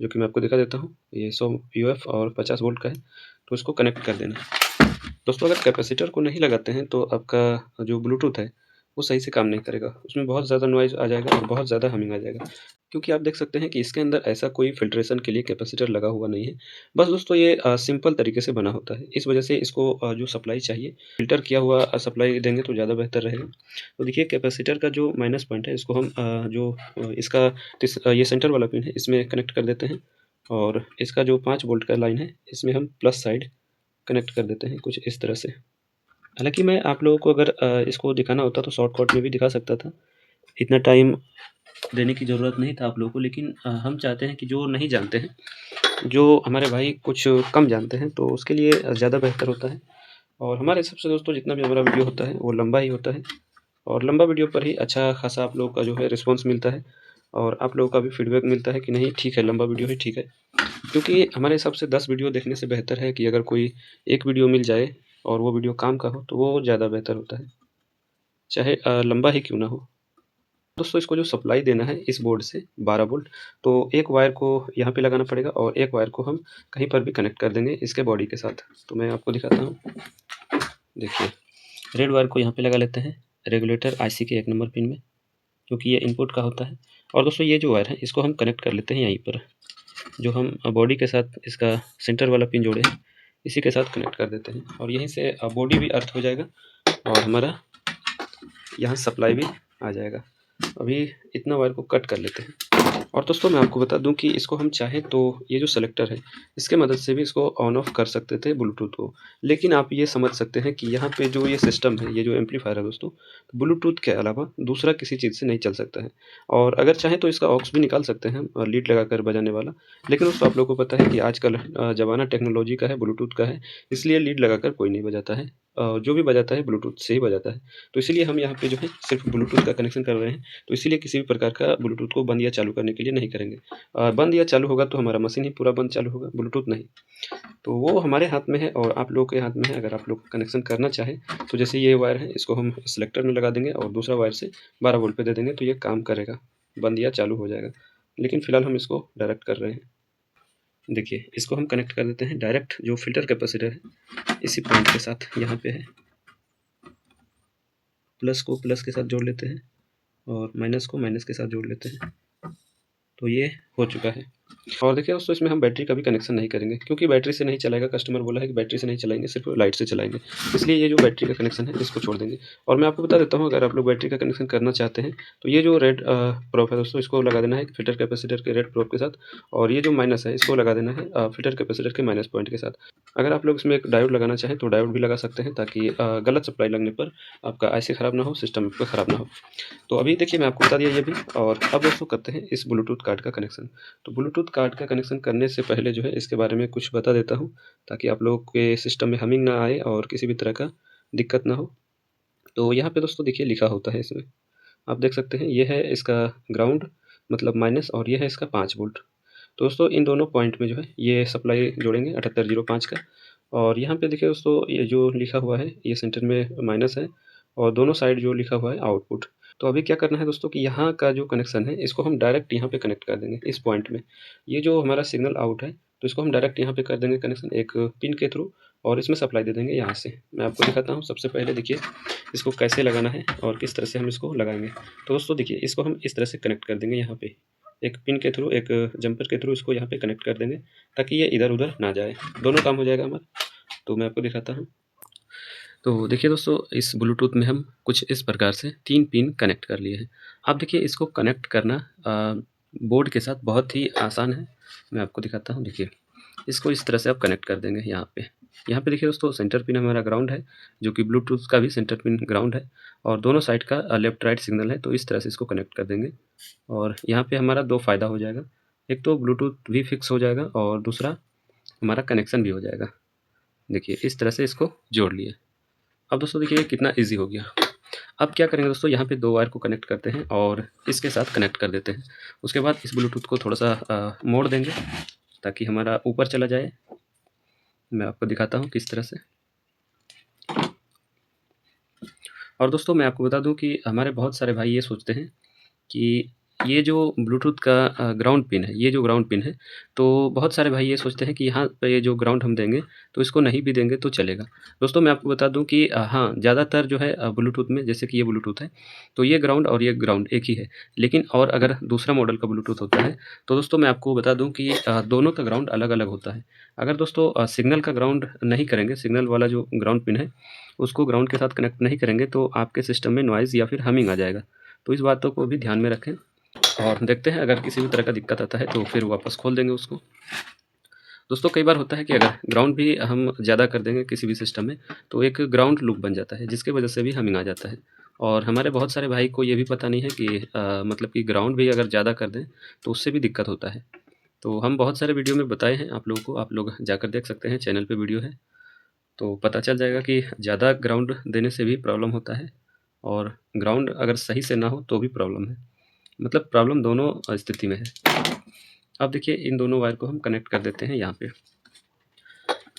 जो कि मैं आपको दिखा देता हूँ। ये 100 यूएफ और 50 वोल्ट का है, तो इसको कनेक्ट कर देना है। दोस्तों अगर कैपेसिटर को नहीं लगाते हैं तो आपका जो ब्लूटूथ है वो सही से काम नहीं करेगा, उसमें बहुत ज़्यादा नॉइज़ आ जाएगा और बहुत ज़्यादा हमिंग आ जाएगा, क्योंकि आप देख सकते हैं कि इसके अंदर ऐसा कोई फ़िल्ट्रेशन के लिए कैपेसिटर लगा हुआ नहीं है। बस दोस्तों ये सिंपल तरीके से बना होता है, इस वजह से इसको जो सप्लाई चाहिए फ़िल्टर किया हुआ सप्लाई देंगे तो ज़्यादा बेहतर रहेगा। तो देखिए कैपेसिटर का जो माइनस पॉइंट है इसको हम इसका ये सेंटर वाला पिन है इसमें कनेक्ट कर देते हैं और इसका जो 5 वोल्ट का लाइन है इसमें हम प्लस साइड कनेक्ट कर देते हैं कुछ इस तरह से। हालाँकि मैं आप लोगों को अगर इसको दिखाना होता तो शॉर्टकट में भी दिखा सकता था। इतना टाइम देने की ज़रूरत नहीं था आप लोगों को, लेकिन हम चाहते हैं कि जो नहीं जानते हैं, जो हमारे भाई कुछ कम जानते हैं, तो उसके लिए ज़्यादा बेहतर होता है। और हमारे हिसाब से दोस्तों जितना भी हमारा वीडियो होता है वो लंबा ही होता है और लंबा वीडियो पर ही अच्छा खासा आप लोगों का जो है रिस्पॉन्स मिलता है और आप लोगों का भी फीडबैक मिलता है कि नहीं ठीक है, लंबा वीडियो ही ठीक है। क्योंकि हमारे हिसाब से 10 वीडियो देखने से बेहतर है कि अगर कोई एक वीडियो मिल जाए और वो वीडियो काम का हो तो वो ज़्यादा बेहतर होता है, चाहे लंबा ही क्यों ना हो। दोस्तों इसको जो सप्लाई देना है इस बोर्ड से 12 वोल्ट, तो एक वायर को यहाँ पे लगाना पड़ेगा और एक वायर को हम कहीं पर भी कनेक्ट कर देंगे इसके बॉडी के साथ। तो मैं आपको दिखाता हूँ। देखिए रेड वायर को यहाँ पे लगा लेते हैं रेगुलेटर आईसी के 1 नंबर पिन में, क्योंकि ये इनपुट का होता है। और दोस्तों ये जो वायर है इसको हम कनेक्ट कर लेते हैं यहीं पर, जो हम बॉडी के साथ इसका सेंटर वाला पिन जोड़े हैं इसी के साथ कनेक्ट कर देते हैं और यहीं से बॉडी भी अर्थ हो जाएगा और हमारा यहाँ सप्लाई भी आ जाएगा। अभी इतना वायर को कट कर लेते हैं। और दोस्तों मैं आपको बता दूं कि इसको हम चाहें तो ये जो सेलेक्टर है इसके मदद से भी इसको ऑन ऑफ कर सकते थे ब्लूटूथ को, लेकिन आप ये समझ सकते हैं कि यहाँ पे जो ये सिस्टम है, ये जो एम्पलीफायर है दोस्तों, ब्लूटूथ के अलावा दूसरा किसी चीज़ से नहीं चल सकता है। और अगर चाहें तो इसका ऑक्स भी निकाल सकते हैं लीड लगाकर बजाने वाला, लेकिन दोस्तों आप लोगों को पता है कि आजकल ज़माना टेक्नोलॉजी का है, ब्लूटूथ का है, इसलिए लीड लगाकर कोई नहीं बजाता है। जो भी बजाता है ब्लूटूथ से ही बजाता है। तो इसीलिए हम यहाँ पे जो है सिर्फ ब्लूटूथ का कनेक्शन कर रहे हैं, तो इसीलिए किसी भी प्रकार का ब्लूटूथ को बंद या चालू करने के लिए नहीं करेंगे। बंद या चालू होगा तो हमारा मशीन ही पूरा बंद चालू होगा, ब्लूटूथ नहीं। तो वो हमारे हाथ में है और आप लोगों के हाथ में है, अगर आप लोग कनेक्शन करना चाहें तो जैसे ये वायर है इसको हम सेलेक्टर में लगा देंगे और दूसरा वायर से 12 वोल्ट पे दे देंगे तो ये काम करेगा, बंद या चालू हो जाएगा। लेकिन फ़िलहाल हम इसको डायरेक्ट कर रहे हैं। देखिए इसको हम कनेक्ट कर देते हैं डायरेक्ट, जो फ़िल्टर कैपेसिटर है इसी पॉइंट के साथ यहाँ पे है। प्लस को प्लस के साथ जोड़ लेते हैं और माइनस को माइनस के साथ जोड़ लेते हैं, तो ये हो चुका है। और देखिए दोस्तों इसमें हम बैटरी का भी कनेक्शन नहीं करेंगे, क्योंकि बैटरी से नहीं चलाएगा, कस्टमर बोला है कि बैटरी से नहीं चलाएंगे, सिर्फ लाइट से चलाएंगे, इसलिए ये जो बैटरी का कनेक्शन है इसको छोड़ देंगे। और मैं आपको बता देता हूँ, अगर आप लोग बैटरी का कनेक्शन करना चाहते हैं तो ये जो रेड प्रोप है दोस्तों, इसको लगा देना है फिल्टर कैपेसिटर के रेड प्रोप के साथ, और ये जो माइनस है इसको लगा देना है फिल्टर कैपेसिटर के माइनस पॉइंट के साथ। अगर आप लोग इसमें एक डायोड लगाना चाहें तो डायोड भी लगा सकते हैं, ताकि गलत सप्लाई लगने पर आपका आईसी ख़राब ना हो, सिस्टम आपका ख़राब ना हो। तो अभी देखिए मैं आपको बता दिया ये भी। और अब दोस्तों करते हैं इस ब्लूटूथ कार्ड का कनेक्शन। तो ब्लूटूथ कार्ड का कनेक्शन करने से पहले जो है इसके बारे में कुछ बता देता हूँ, ताकि आप लोगों के सिस्टम में हमिंग ना आए और किसी भी तरह का दिक्कत ना हो। तो यहाँ पे दोस्तों देखिए लिखा होता है इसमें, आप देख सकते हैं ये है इसका ग्राउंड मतलब माइनस, और ये है इसका 5 वोल्ट। तो दोस्तों इन दोनों पॉइंट में जो है ये सप्लाई जोड़ेंगे 7805 का। और यहाँ पे देखिए दोस्तों ये जो लिखा हुआ है ये सेंटर में माइनस है और दोनों साइड जो लिखा हुआ है आउटपुट। तो अभी क्या करना है दोस्तों कि यहाँ का जो कनेक्शन है इसको हम डायरेक्ट यहाँ पे कनेक्ट कर देंगे इस पॉइंट में। ये जो हमारा सिग्नल आउट है तो इसको हम डायरेक्ट यहाँ पे कर देंगे कनेक्शन एक पिन के थ्रू, और इसमें सप्लाई दे देंगे यहाँ से। मैं आपको दिखाता हूँ, सबसे पहले देखिए इसको कैसे लगाना है और किस तरह से हम इसको लगाएंगे। तो दोस्तों देखिए इसको हम इस तरह से कनेक्ट कर देंगे यहाँ पे, एक पिन के थ्रू, एक जंपर के थ्रू इसको यहाँ पे कनेक्ट कर देंगे, ताकि ये इधर उधर ना जाए, दोनों काम हो जाएगा हमारा। तो मैं आपको दिखाता हूँ। तो देखिए दोस्तों, इस ब्लूटूथ में हम कुछ इस प्रकार से 3 पिन कनेक्ट कर लिए हैं। अब देखिए इसको कनेक्ट करना बोर्ड के साथ बहुत ही आसान है। मैं आपको दिखाता हूँ, देखिए। इसको इस तरह से आप कनेक्ट कर देंगे यहाँ पे। यहाँ पे देखिए दोस्तों, सेंटर पिन हमारा ग्राउंड है, जो कि ब्लूटूथ का भी सेंटर पिन ग्राउंड है, और दोनों साइड का लेफ्ट राइट सिग्नल है, तो इस तरह से इसको कनेक्ट कर देंगे। और यहाँ पे हमारा 2 फ़ायदा हो जाएगा। एक तो ब्लूटूथ भी फिक्स हो जाएगा और दूसरा हमारा कनेक्शन भी हो जाएगा। देखिए इस तरह से इसको जोड़ लिए। अब दोस्तों देखिए ये कितना ईज़ी हो गया। अब क्या करेंगे दोस्तों, यहाँ पे 2 वायर को कनेक्ट करते हैं और इसके साथ कनेक्ट कर देते हैं। उसके बाद इस ब्लूटूथ को थोड़ा-सा मोड़ देंगे ताकि हमारा ऊपर चला जाए। मैं आपको दिखाता हूँ किस तरह से। और दोस्तों मैं आपको बता दूँ कि हमारे बहुत सारे भाई ये सोचते हैं कि ये जो ब्लूटूथ का ग्राउंड पिन है, ये जो ग्राउंड पिन है, तो बहुत सारे भाई ये सोचते हैं कि यहाँ पे ये जो ग्राउंड हम देंगे, तो इसको नहीं भी देंगे तो चलेगा। दोस्तों मैं आपको बता दूँ कि हाँ, ज़्यादातर जो है ब्लूटूथ में, जैसे कि ये ब्लूटूथ है, तो ये ग्राउंड और ये ग्राउंड एक ही है। लेकिन और अगर दूसरा मॉडल का ब्लूटूथ होता है, तो दोस्तों मैं आपको बता दूँ कि दोनों का ग्राउंड अलग-अलग होता है। अगर दोस्तों सिग्नल का ग्राउंड नहीं करेंगे, सिग्नल वाला जो ग्राउंड पिन है, उसको ग्राउंड के साथ कनेक्ट नहीं करेंगे, तो आपके सिस्टम में नॉइज़ या फिर हमिंग आ जाएगा। तो इस बातों को भी ध्यान में रखें। और देखते हैं, अगर किसी भी तरह का दिक्कत आता है तो फिर वापस खोल देंगे उसको। दोस्तों कई बार होता है कि अगर ग्राउंड भी हम ज़्यादा कर देंगे किसी भी सिस्टम में, तो एक ग्राउंड लूप बन जाता है, जिसकी वजह से भी हमिंग आ जाता है। और हमारे बहुत सारे भाई को ये भी पता नहीं है कि मतलब कि ग्राउंड भी अगर ज़्यादा कर दें तो उससे भी दिक्कत होता है। तो हम बहुत सारे वीडियो में बताए हैं आप लोगों को, आप लोग जाकर देख सकते हैं, चैनल पे वीडियो है। तो पता चल जाएगा कि ज़्यादा ग्राउंड देने से भी प्रॉब्लम होता है, और ग्राउंड अगर सही से ना हो तो भी प्रॉब्लम है। मतलब प्रॉब्लम दोनों स्थिति में है। अब देखिए इन दोनों वायर को हम कनेक्ट कर देते हैं यहाँ पे।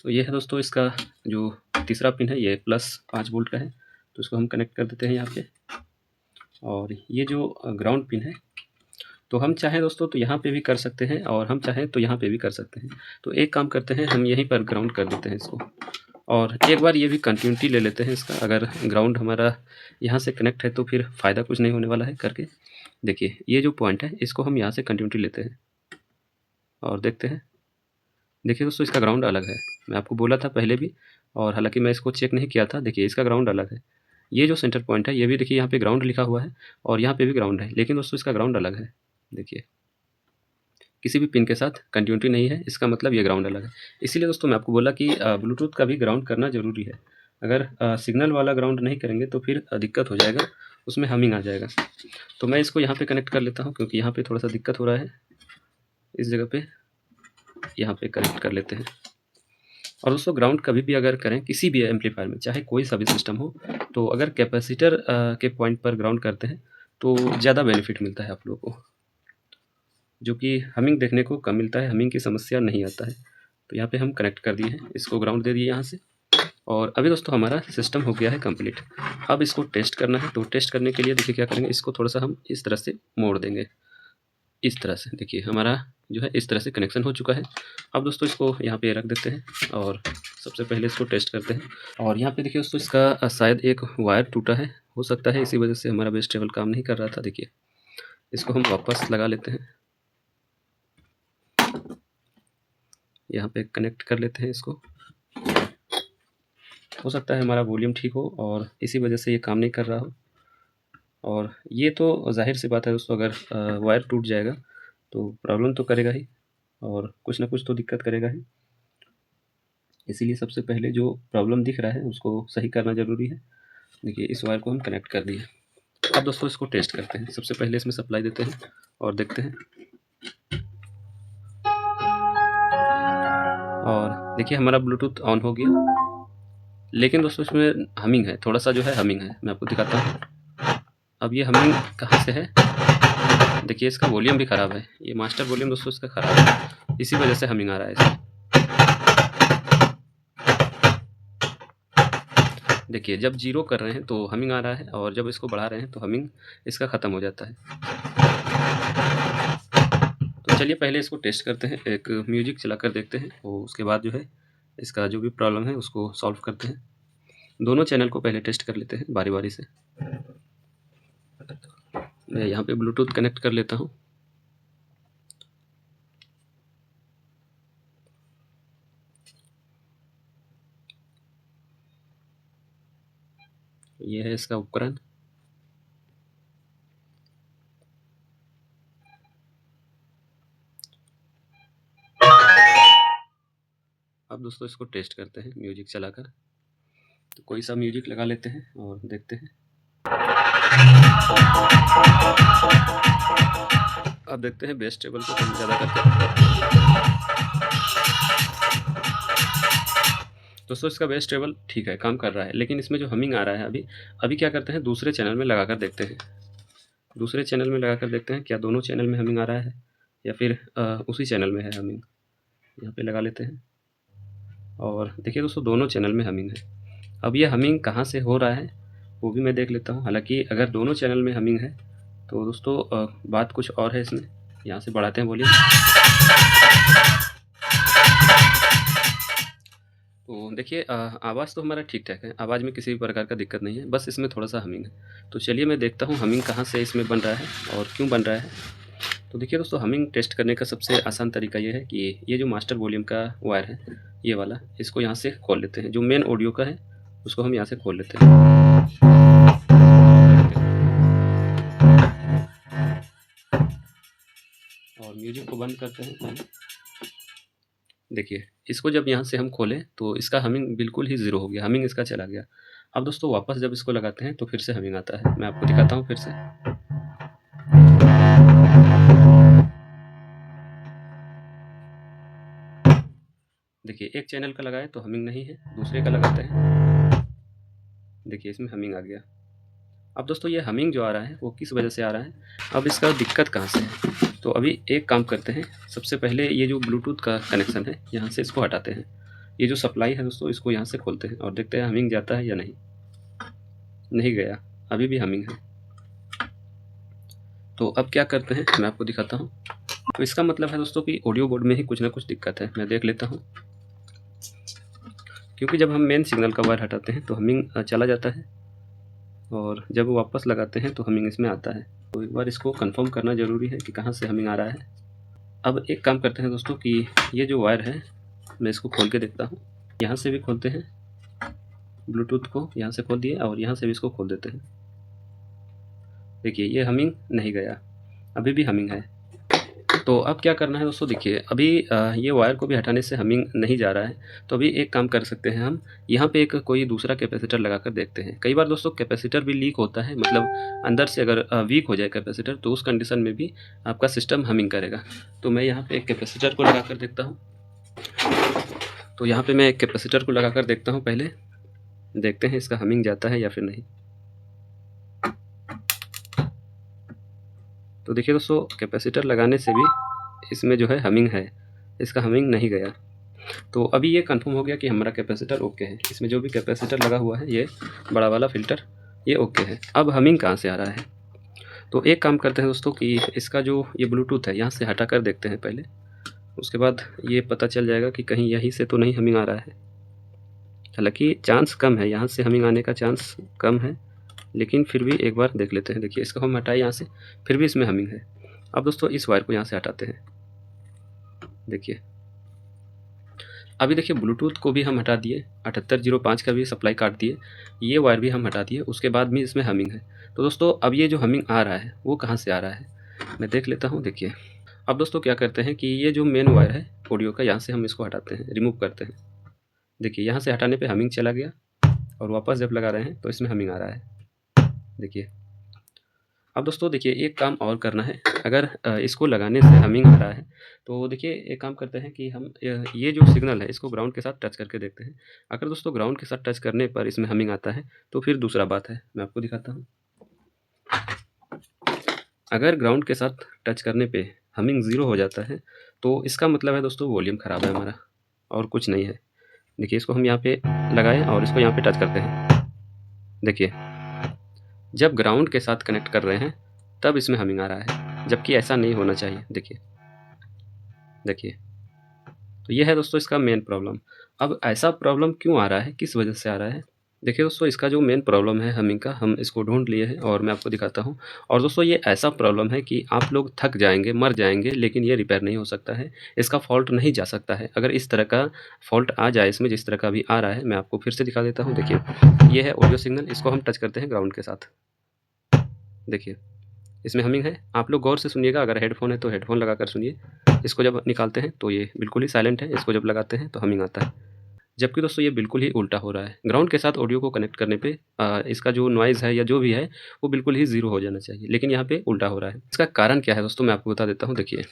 तो ये है दोस्तों इसका जो तीसरा पिन है, ये प्लस 5 वोल्ट का है, तो इसको हम कनेक्ट कर देते हैं यहाँ पे। और ये जो ग्राउंड पिन है, तो हम चाहें दोस्तों तो यहाँ पे भी कर सकते हैं, और हम चाहें तो यहाँ पे भी कर सकते हैं। तो एक काम करते हैं, हम यहीं पर ग्राउंड कर देते हैं इसको, और एक बार ये भी कंटिन्यूटी ले लेते हैं इसका। अगर ग्राउंड हमारा यहाँ से कनेक्ट है तो फिर फ़ायदा कुछ नहीं होने वाला है करके। देखिए ये जो पॉइंट है, इसको हम यहाँ से कंटिन्यूटी लेते हैं और देखते हैं। देखिए दोस्तों इसका ग्राउंड अलग है, मैं आपको बोला था पहले भी, और हालाँकि मैं इसको चेक नहीं किया था। देखिए इसका ग्राउंड अलग है। ये जो सेंटर पॉइंट है, ये भी देखिए यहाँ पे ग्राउंड लिखा हुआ है, और यहाँ पे भी ग्राउंड है, लेकिन दोस्तों इसका ग्राउंड अलग है। देखिए किसी भी पिन के साथ कंटिन्यूटी नहीं है, इसका मतलब ये ग्राउंड अलग है। इसीलिए दोस्तों मैं आपको बोला कि ब्लूटूथ का भी ग्राउंड करना ज़रूरी है। अगर सिग्नल वाला ग्राउंड नहीं करेंगे तो फिर दिक्कत हो जाएगा, उसमें हमिंग आ जाएगा। तो मैं इसको यहाँ पे कनेक्ट कर लेता हूँ, क्योंकि यहाँ पे थोड़ा-सा दिक्कत हो रहा है। इस जगह पे यहाँ पे कनेक्ट कर लेते हैं। और दोस्तों ग्राउंड कभी भी अगर करें किसी भी एम्पलीफायर में, चाहे कोई सा भी सिस्टम हो, तो अगर कैपेसिटर के पॉइंट पर ग्राउंड करते हैं तो ज़्यादा बेनिफिट मिलता है आप लोगों को, जो कि हमिंग देखने को कम मिलता है, हमिंग की समस्या नहीं आता है। तो यहाँ पे हम कनेक्ट कर दिए हैं, इसको ग्राउंड दे दिए यहाँ से। और अभी दोस्तों हमारा सिस्टम हो गया है कंप्लीट। अब इसको टेस्ट करना है, तो टेस्ट करने के लिए देखिए क्या करेंगे, इसको थोड़ा-सा हम इस तरह से मोड़ देंगे। इस तरह से देखिए हमारा जो है इस तरह से कनेक्शन हो चुका है। अब दोस्तों इसको यहाँ पे रख देते हैं और सबसे पहले इसको टेस्ट करते हैं। और यहाँ पे देखिए दोस्तों इसका शायद एक वायर टूटा है, हो सकता है इसी वजह से हमारा बेस टेबल काम नहीं कर रहा था। देखिए इसको हम वापस लगा लेते हैं, यहाँ पे कनेक्ट कर लेते हैं इसको। हो सकता है हमारा वॉल्यूम ठीक हो और इसी वजह से ये काम नहीं कर रहा हो। और ये तो ज़ाहिर सी बात है दोस्तों, अगर वायर टूट जाएगा तो प्रॉब्लम तो करेगा ही, और कुछ ना कुछ तो दिक्कत करेगा ही। इसीलिए सबसे पहले जो प्रॉब्लम दिख रहा है उसको सही करना ज़रूरी है। देखिए इस वायर को हम कनेक्ट कर दिए। अब दोस्तों इसको टेस्ट करते हैं। सबसे पहले इसमें सप्लाई देते हैं और देखते हैं। और देखिए हमारा ब्लूटूथ ऑन हो गया, लेकिन दोस्तों इसमें हमिंग है, थोड़ा-सा जो है हमिंग है। मैं आपको दिखाता हूँ। अब ये हमिंग कहाँ से है? देखिए इसका वॉल्यूम भी ख़राब है। ये मास्टर वॉल्यूम दोस्तों इसका ख़राब है, इसी वजह से हमिंग आ रहा है इसमें। देखिए जब 0 कर रहे हैं तो हमिंग आ रहा है, और जब इसको बढ़ा रहे हैं तो हमिंग इसका ख़त्म हो जाता है। तो चलिए पहले इसको टेस्ट करते हैं, एक म्यूज़िक चलाकर देखते हैं, और उसके बाद जो है इसका जो भी प्रॉब्लम है उसको सॉल्व करते हैं। दोनों चैनल को पहले टेस्ट कर लेते हैं बारी-बारी से। मैं यहाँ पे ब्लूटूथ कनेक्ट कर लेता हूँ। ये है इसका उपकरण। अब दोस्तों इसको टेस्ट करते हैं म्यूजिक चलाकर। तो कोई सा म्यूजिक लगा लेते हैं और देखते हैं। अब देखते हैं बेस टेबल को कम ज़्यादा करके। दोस्तों इसका बेस टेबल ठीक है, काम कर रहा है, लेकिन इसमें जो हमिंग आ रहा है अभी अभी क्या करते हैं, दूसरे चैनल में लगाकर देखते हैं। दूसरे चैनल में लगाकर देखते हैं क्या दोनों चैनल में हमिंग आ रहा है या फिर उसी चैनल में है हमिंग। यहाँ पे लगा लेते हैं और देखिए दोस्तों दोनों चैनल में हमिंग है। अब ये हमिंग कहाँ से हो रहा है वो भी मैं देख लेता हूँ। हालांकि अगर दोनों चैनल में हमिंग है तो दोस्तों बात कुछ और है इसमें। यहाँ से बढ़ाते हैं वॉल्यूम। तो देखिए आवाज़ तो हमारा ठीक ठाक है, आवाज़ में किसी भी प्रकार का दिक्कत नहीं है, बस इसमें थोड़ा सा हमिंग है। तो चलिए मैं देखता हूँ हमिंग कहाँ से इसमें बन रहा है और क्यों बन रहा है। तो देखिए दोस्तों हमिंग टेस्ट करने का सबसे आसान तरीका ये है कि ये जो मास्टर वॉल्यूम का वायर है ये वाला, इसको यहाँ से खोल लेते हैं। जो मेन ऑडियो का है उसको हम यहाँ से खोल लेते हैं और म्यूजिक को बंद करते हैं। देखिए इसको जब यहाँ से हम खोलें तो इसका हमिंग बिल्कुल ही ज़ीरो हो गया, हमिंग इसका चला गया। अब दोस्तों वापस जब इसको लगाते हैं तो फिर से हमिंग आता है। मैं आपको दिखाता हूँ फिर से। देखिए एक चैनल का लगाए तो हमिंग नहीं है, दूसरे का लगाते हैं, देखिए इसमें हमिंग आ गया। अब दोस्तों ये हमिंग जो आ रहा है वो किस वजह से आ रहा है, अब इसका दिक्कत कहाँ से है। तो अभी एक काम करते हैं, सबसे पहले ये जो ब्लूटूथ का कनेक्शन है यहाँ से इसको हटाते हैं। ये जो सप्लाई है दोस्तों इसको यहाँ से खोलते हैं और देखते हैं हमिंग जाता है या नहीं। नहीं गया, अभी भी हमिंग है। तो अब क्या करते हैं मैं आपको दिखाता हूँ। तो इसका मतलब है दोस्तों कि ऑडियो बोर्ड में ही कुछ ना कुछ दिक्कत है। मैं देख लेता हूँ, क्योंकि जब हम मेन सिग्नल का वायर हटाते हैं तो हमिंग चला जाता है और जब वापस लगाते हैं तो हमिंग इसमें आता है। तो एक बार इसको कंफर्म करना ज़रूरी है कि कहाँ से हमिंग आ रहा है। अब एक काम करते हैं दोस्तों कि ये जो वायर है मैं इसको खोल के देखता हूँ। यहाँ से भी खोलते हैं, ब्लूटूथ को यहाँ से खोल दिए और यहाँ से भी इसको खोल देते हैं। देखिए ये हमिंग नहीं गया, अभी भी हमिंग है। तो अब क्या करना है दोस्तों, देखिए अभी ये वायर को भी हटाने से हमिंग नहीं जा रहा है। तो अभी एक काम कर सकते हैं हम, यहाँ पे एक कोई दूसरा कैपेसिटर लगाकर देखते हैं। कई बार दोस्तों कैपेसिटर भी लीक होता है, मतलब अंदर से अगर वीक हो जाए कैपेसिटर तो उस कंडीशन में भी आपका सिस्टम हमिंग करेगा। तो मैं यहाँ पे एक कैपेसिटर को लगा कर देखता हूँ। तो यहाँ पे मैं एक कैपेसिटर को लगा कर देखता हूँ, पहले देखते हैं इसका हमिंग जाता है या फिर नहीं। तो देखिए दोस्तों कैपेसिटर लगाने से भी इसमें जो है हमिंग है, इसका हमिंग नहीं गया। तो अभी ये कंफर्म हो गया कि हमारा कैपेसिटर ओके है। इसमें जो भी कैपेसिटर लगा हुआ है ये बड़ा वाला फ़िल्टर ये ओके है। अब हमिंग कहाँ से आ रहा है, तो एक काम करते हैं दोस्तों कि इसका जो ये ब्लूटूथ है यहाँ से हटा कर देखते हैं पहले। उसके बाद ये पता चल जाएगा कि कहीं यहीं से तो नहीं हमिंग आ रहा है। हालांकि चांस कम है, यहाँ से हमिंग आने का चांस कम है, लेकिन फिर भी एक बार देख लेते हैं। देखिए इसको हम हटाए यहाँ से, फिर भी इसमें हमिंग है। अब दोस्तों इस वायर को यहाँ से हटाते हैं। देखिए अभी देखिए ब्लूटूथ को भी हम हटा दिए, 7805 का भी सप्लाई काट दिए, ये वायर भी हम हटा दिए, उसके बाद भी इसमें हमिंग है। तो दोस्तों अब ये जो हमिंग आ रहा है वो कहाँ से आ रहा है मैं देख लेता हूँ। देखिए अब दोस्तों क्या करते हैं कि ये जो मेन वायर है ऑडियो का, यहाँ से हम इसको हटाते हैं, रिमूव करते हैं। देखिए यहाँ से हटाने पे हमिंग चला गया और वापस जब लगा रहे हैं तो इसमें हमिंग आ रहा है। देखिए अब दोस्तों देखिए एक काम और करना है। अगर इसको लगाने से हमिंग आ रहा है तो देखिए एक काम करते हैं कि हम ये जो सिग्नल है इसको ग्राउंड के साथ टच करके देखते हैं। अगर दोस्तों ग्राउंड के साथ टच करने पर इसमें हमिंग आता है तो फिर दूसरा बात है, मैं आपको दिखाता हूँ। अगर ग्राउंड के साथ टच करने पे हमिंग ज़ीरो हो जाता है तो इसका मतलब है दोस्तों वॉल्यूम ख़राब है हमारा, और कुछ नहीं है। देखिए इसको हम यहाँ पे लगाएं और इसको यहाँ पे टच करते हैं। देखिए जब ग्राउंड के साथ कनेक्ट कर रहे हैं तब इसमें हमिंग आ रहा है, जबकि ऐसा नहीं होना चाहिए। देखिए देखिए तो ये है दोस्तों इसका मेन प्रॉब्लम। अब ऐसा प्रॉब्लम क्यों आ रहा है, किस वजह से आ रहा है, देखिए दोस्तों, इसका जो मेन प्रॉब्लम है हमिंग का, हम इसको ढूँढ लिए हैं और मैं आपको दिखाता हूँ। और दोस्तों ये ऐसा प्रॉब्लम है कि आप लोग थक जाएँगे, मर जाएँगे, लेकिन ये रिपेयर नहीं हो सकता है। इसका फ़ॉल्ट नहीं जा सकता है। अगर इस तरह का फ़ॉल्ट आ जाए इसमें, जिस तरह का अभी आ रहा है, मैं आपको फिर से दिखा देता हूँ। देखिए, ये है ऑडियो सिग्नल, इसको हम टच करते हैं ग्राउंड के साथ। देखिए, इसमें हमिंग है। आप लोग गौर से सुनिएगा, अगर हेडफ़ोन है तो हेडफ़ोन लगाकर सुनिए। इसको जब निकालते हैं तो ये बिल्कुल ही साइलेंट है, इसको जब लगाते हैं तो हमिंग आता है। जबकि दोस्तों ये बिल्कुल ही उल्टा हो रहा है। ग्राउंड के साथ ऑडियो को कनेक्ट करने पे इसका जो नॉइज़ है या जो भी है, वो बिल्कुल ही ज़ीरो हो जाना चाहिए, लेकिन यहाँ पे उल्टा हो रहा है। इसका कारण क्या है दोस्तों, मैं आपको बता देता हूँ। देखिए,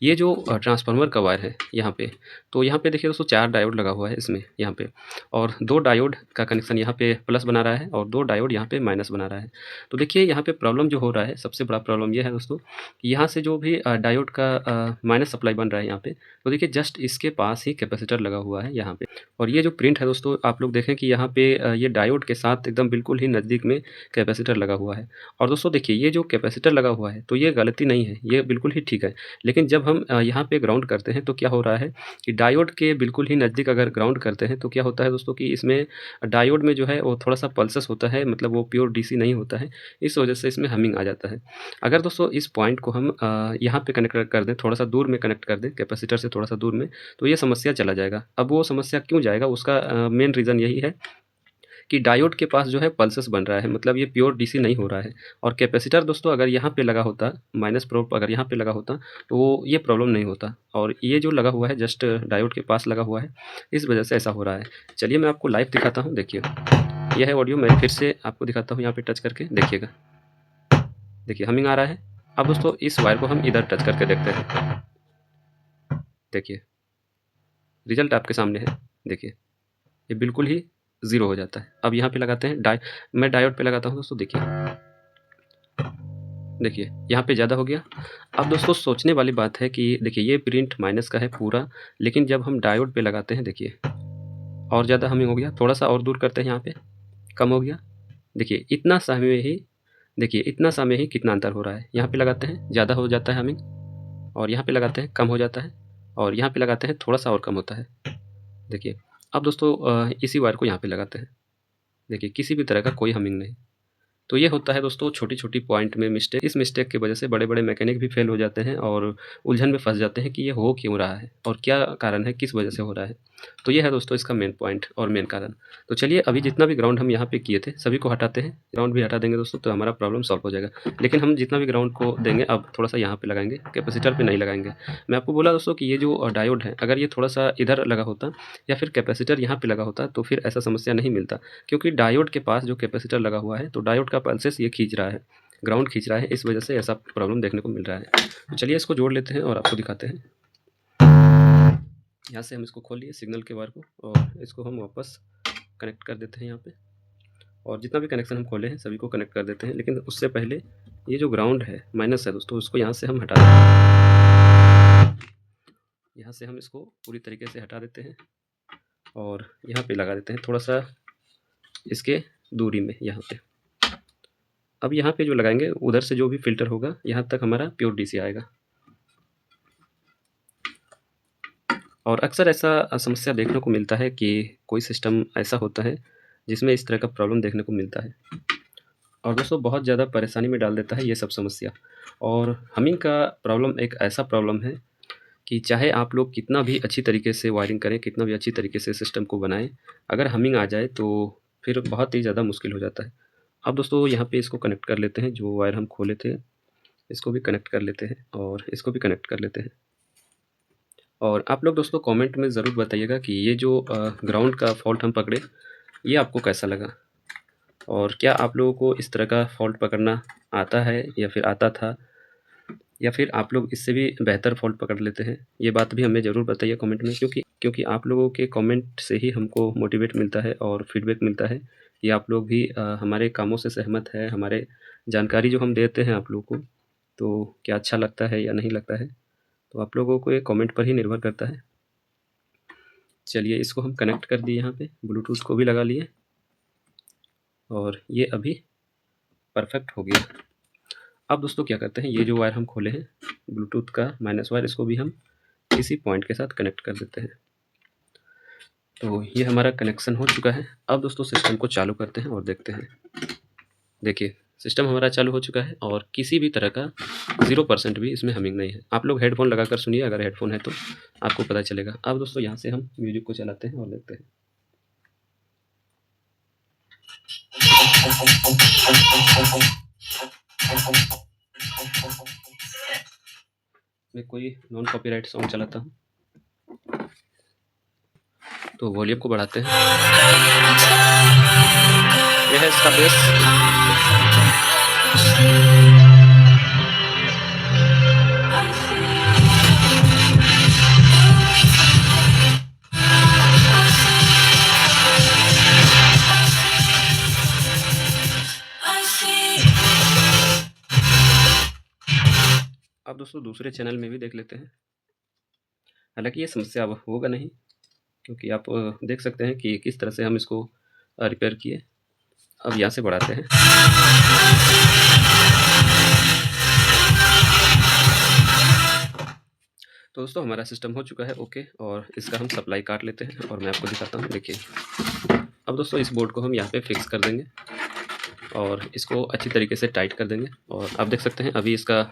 ये जो ट्रांसफार्मर का वायर है यहाँ पे, तो यहाँ पे देखिए दोस्तों 4 डायोड लगा हुआ है इसमें यहाँ पे, और 2 डायोड का कनेक्शन यहाँ पे प्लस बना रहा है और 2 डायोड यहाँ पे माइनस बना रहा है। तो देखिए यहाँ पे प्रॉब्लम जो हो रहा है, सबसे बड़ा प्रॉब्लम ये है दोस्तों, कि यहाँ से जो भी डायोड का माइनस सप्लाई बन रहा है यहाँ पे, तो देखिए जस्ट इसके पास ही कैपेसिटर लगा हुआ है यहाँ पे। और ये जो प्रिंट है दोस्तों, आप लोग देखें कि यहाँ पे ये डायोड के साथ एकदम बिल्कुल ही नज़दीक में कैपेसिटर लगा हुआ है। और दोस्तों देखिए, ये जो कैपेसिटर लगा हुआ है, तो ये गलती नहीं है, ये बिल्कुल ही ठीक है। लेकिन जब हम यहाँ पे ग्राउंड करते हैं तो क्या हो रहा है कि डायोड के बिल्कुल ही नज़दीक अगर ग्राउंड करते हैं तो क्या होता है दोस्तों, कि इसमें डायोड में जो है वो थोड़ा-सा पल्सेस होता है, मतलब वो प्योर डीसी नहीं होता है, इस वजह से इसमें हमिंग आ जाता है। अगर दोस्तों इस पॉइंट को हम यहाँ पे कनेक्ट कर दें, थोड़ा-सा दूर में कनेक्ट कर दें, कैपेसिटर से थोड़ा-सा दूर में, तो ये समस्या चला जाएगा। अब वो समस्या क्यों जाएगा, उसका मेन रीज़न यही है कि डायोड के पास जो है पल्सेस बन रहा है, मतलब ये प्योर डीसी नहीं हो रहा है। और कैपेसिटर दोस्तों अगर यहाँ पे लगा होता, माइनस प्रोब अगर यहाँ पे लगा होता, तो ये प्रॉब्लम नहीं होता। और ये जो लगा हुआ है जस्ट डायोड के पास लगा हुआ है, इस वजह से ऐसा हो रहा है। चलिए मैं आपको लाइव दिखाता हूँ। देखिए, ये है ऑडियो, मैं फिर से आपको दिखाता हूँ यहाँ पे टच करके, देखिएगा। देखिए हमिंग आ रहा है। अब दोस्तों इस वायर को हम इधर टच करके देखते हैं। देखिए, रिजल्ट आपके सामने है। देखिए, ये बिल्कुल ही ज़ीरो हो जाता है। अब यहाँ पे लगाते हैं मैं डायोड पे लगाता हूँ दोस्तों। देखिए, देखिए यहाँ पे ज़्यादा हो गया। अब दोस्तों सोचने वाली बात है कि देखिए ये प्रिंट माइनस का है पूरा, लेकिन जब हम डायोड पे लगाते हैं, देखिए और ज़्यादा हमिंग हो गया। थोड़ा सा और दूर करते हैं, यहाँ पे कम हो गया। देखिए इतना सा में ही, देखिए इतना सा में ही कितना अंतर हो रहा है। यहाँ पे लगाते हैं ज़्यादा हो जाता है हमिंग, और यहाँ पे लगाते हैं कम हो जाता है, और यहाँ पे लगाते हैं थोड़ा सा और कम होता है। देखिए, अब दोस्तों इसी वायर को यहाँ पे लगाते हैं। देखिए किसी भी तरह का कोई हमिंग नहीं। तो ये होता है दोस्तों छोटी-छोटी पॉइंट में मिस्टेक। इस मिस्टेक की वजह से बड़े-बड़े मैकेनिक भी फेल हो जाते हैं और उलझन में फँस जाते हैं कि ये हो क्यों रहा है और क्या कारण है, किस वजह से हो रहा है। तो ये है दोस्तों इसका मेन पॉइंट और मेन कारण। तो चलिए अभी जितना भी ग्राउंड हम यहाँ पे किए थे सभी को हटाते हैं। ग्राउंड भी हटा देंगे दोस्तों तो हमारा प्रॉब्लम सॉल्व हो जाएगा। लेकिन हम जितना भी ग्राउंड को देंगे अब थोड़ा-सा यहाँ पे लगाएँगे, कैपेसिटर पे नहीं लगाएँगे। मैं आपको बोला दोस्तों कि ये जो डायोड है, अगर ये थोड़ा-सा इधर लगा होता या फिर कैपेसिटर यहाँ पे लगा होता तो फिर ऐसा समस्या नहीं मिलता। क्योंकि डायोड के पास जो कैपेसिटर लगा हुआ है, तो डायोड का पल्सेस ये खींच रहा है, ग्राउंड खींच रहा है, इस वजह से ऐसा प्रॉब्लम देखने को मिल रहा है। तो चलिए इसको जोड़ लेते हैं और आपको दिखाते हैं। यहाँ से हम इसको खोल लिए सिग्नल के वायर को, और इसको हम वापस कनेक्ट कर देते हैं यहाँ पे। और जितना भी कनेक्शन हम खोले हैं सभी को कनेक्ट कर देते हैं, लेकिन उससे पहले ये जो ग्राउंड है माइनस है दोस्तों, उसको यहाँ से हम हटा देते हैं। यहाँ से हम इसको पूरी तरीके से हटा देते हैं और यहाँ पे लगा देते हैं थोड़ा सा इसके दूरी में, यहाँ पे। अब यहाँ पे जो लगाएंगे उधर से जो भी फ़िल्टर होगा यहाँ तक हमारा प्योर डीसी आएगा। और अक्सर ऐसा समस्या देखने को मिलता है कि कोई सिस्टम ऐसा होता है जिसमें इस तरह का प्रॉब्लम देखने को मिलता है, और दोस्तों बहुत ज़्यादा परेशानी में डाल देता है ये सब समस्या। और हमिंग का प्रॉब्लम एक ऐसा प्रॉब्लम है कि चाहे आप लोग कितना भी अच्छी तरीके से वायरिंग करें, कितना भी अच्छी तरीके से सिस्टम को बनाएं, अगर हमिंग आ जाए तो फिर बहुत ही ज़्यादा मुश्किल हो जाता है। अब दोस्तों यहाँ पे इसको कनेक्ट कर लेते हैं, जो वायर हम खोले थे इसको भी कनेक्ट कर लेते हैं और इसको भी कनेक्ट कर लेते हैं। और आप लोग दोस्तों कमेंट में ज़रूर बताइएगा कि ये जो ग्राउंड का फॉल्ट हम पकड़े, ये आपको कैसा लगा, और क्या आप लोगों को इस तरह का फॉल्ट पकड़ना आता है या फिर आता था, या फिर आप लोग इससे भी बेहतर फ़ॉल्ट पकड़ लेते हैं। ये बात भी हमें ज़रूर बताइए कमेंट में, क्योंकि आप लोगों के कमेंट से ही हमको मोटिवेट मिलता है और फीडबैक मिलता है कि आप लोग भी हमारे कामों से सहमत है, हमारे जानकारी जो हम देते हैं आप लोगों को, तो क्या अच्छा लगता है या नहीं लगता है, तो आप लोगों को ये कमेंट पर ही निर्भर करता है। चलिए इसको हम कनेक्ट कर दिए, यहाँ पे ब्लूटूथ को भी लगा लिए, और ये अभी परफेक्ट हो गया। अब दोस्तों क्या करते हैं, ये जो वायर हम खोले हैं ब्लूटूथ का माइनस वायर, इसको भी हम इसी पॉइंट के साथ कनेक्ट कर देते हैं। तो ये हमारा कनेक्शन हो चुका है। अब दोस्तों सिस्टम को चालू करते हैं और देखते हैं। देखिए सिस्टम हमारा चालू हो चुका है और किसी भी तरह का 0% भी इसमें हमिंग नहीं है। आप लोग हेडफ़ोन लगाकर सुनिए, अगर हेडफ़ोन है तो आपको पता चलेगा। अब दोस्तों यहाँ से हम म्यूज़िक को चलाते हैं और देखते हैं। मैं कोई नॉन कॉपीराइट सॉन्ग चलाता हूँ। तो वॉल्यूम को बढ़ाते हैं। ये है इसका बेस। अब दोस्तों दूसरे चैनल में भी देख लेते हैं। हालाँकि ये समस्या अब होगा नहीं, क्योंकि आप देख सकते हैं कि किस तरह से हम इसको रिपेयर किए। अब यहाँ से बढ़ाते हैं। तो दोस्तों हमारा सिस्टम हो चुका है ओके, और इसका हम सप्लाई काट लेते हैं और मैं आपको दिखाता हूँ। देखिए अब दोस्तों इस बोर्ड को हम यहाँ पे फिक्स कर देंगे और इसको अच्छी तरीके से टाइट कर देंगे। और आप देख सकते हैं अभी इसका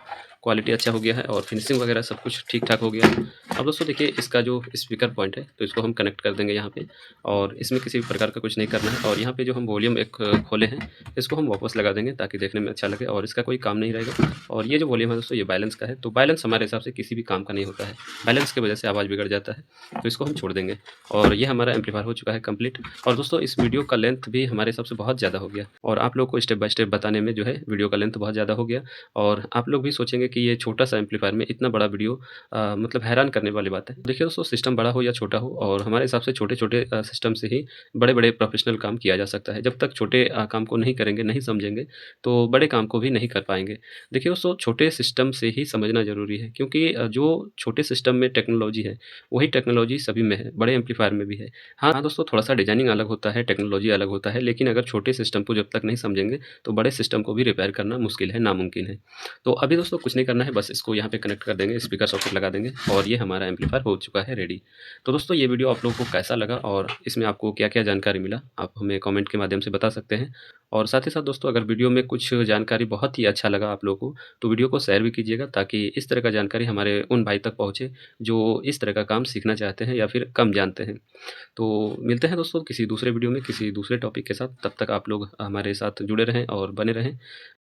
क्वालिटी अच्छा हो गया है और फिनिशिंग वगैरह सब कुछ ठीक ठाक हो गया है। अब दोस्तों देखिए इसका जो स्पीकर पॉइंट है तो इसको हम कनेक्ट कर देंगे यहाँ पे, और इसमें किसी भी प्रकार का कुछ नहीं करना है। और यहाँ पे जो हम वॉल्यूम एक खोले हैं इसको हम वापस लगा देंगे ताकि देखने में अच्छा लगे और इसका कोई काम नहीं रहेगा। और ये जो वॉल्यूम है दोस्तों ये बैलेंस का है, तो बैलेंस हमारे हिसाब से किसी भी काम का नहीं होता है। बैलेंस की वजह से आवाज़ बिगड़ जाता है, तो इसको हम छोड़ देंगे। और ये हमारा एम्पलीफायर हो चुका है कंप्लीट। और दोस्तों इस वीडियो का लेंथ भी हमारे हिसाब से बहुत ज़्यादा हो गया, और आप लोग को स्टेप बाय स्टेप बताने में जो है वीडियो का लेंथ बहुत ज़्यादा हो गया। और आप लोग भी सोचेंगे कि ये छोटा सा एम्पलीफायर में इतना बड़ा वीडियो, मतलब हैरान करने वाली बात है। देखिए दोस्तों सिस्टम बड़ा हो या छोटा हो, और हमारे हिसाब से छोटे-छोटे सिस्टम से ही बड़े-बड़े प्रोफेशनल काम किया जा सकता है। जब तक छोटे काम को नहीं करेंगे, नहीं समझेंगे, तो बड़े काम को भी नहीं कर पाएँगे। देखिए दोस्तों छोटे सिस्टम से ही समझना ज़रूरी है, क्योंकि जो छोटे सिस्टम में टेक्नोलॉजी है, वही टेक्नोलॉजी सभी में है, बड़े एम्पलीफायर में भी है। हाँ दोस्तों थोड़ा-सा डिज़ाइनिंग अलग होता है, टेक्नोलॉजी अलग होता है, लेकिन अगर छोटे सिस्टम को जब तक नहीं समझेंगे, तो बड़े सिस्टम को भी रिपेयर करना मुश्किल है, नामुमकिन है। तो अभी दोस्तों कुछ नहीं करना है, बस इसको यहाँ पे कनेक्ट कर देंगे, स्पीकर सॉकेट लगा देंगे और ये हमारा एम्पलीफायर हो चुका है रेडी। तो दोस्तों ये वीडियो आप लोगों को कैसा लगा और इसमें आपको क्या-क्या जानकारी मिला, आप हमें कमेंट के माध्यम से बता सकते हैं। और साथ ही साथ दोस्तों अगर वीडियो में कुछ जानकारी बहुत ही अच्छा लगा आप लोगों को, तो वीडियो को शेयर भी कीजिएगा, ताकि इस तरह का जानकारी हमारे उन भाई तक पहुँचे जो इस तरह का काम सीखना चाहते हैं या फिर कम जानते हैं। तो मिलते हैं दोस्तों किसी दूसरे वीडियो में, किसी दूसरे टॉपिक के साथ। तब तक आप लोग हमारे साथ जुड़े रहें और बने रहें।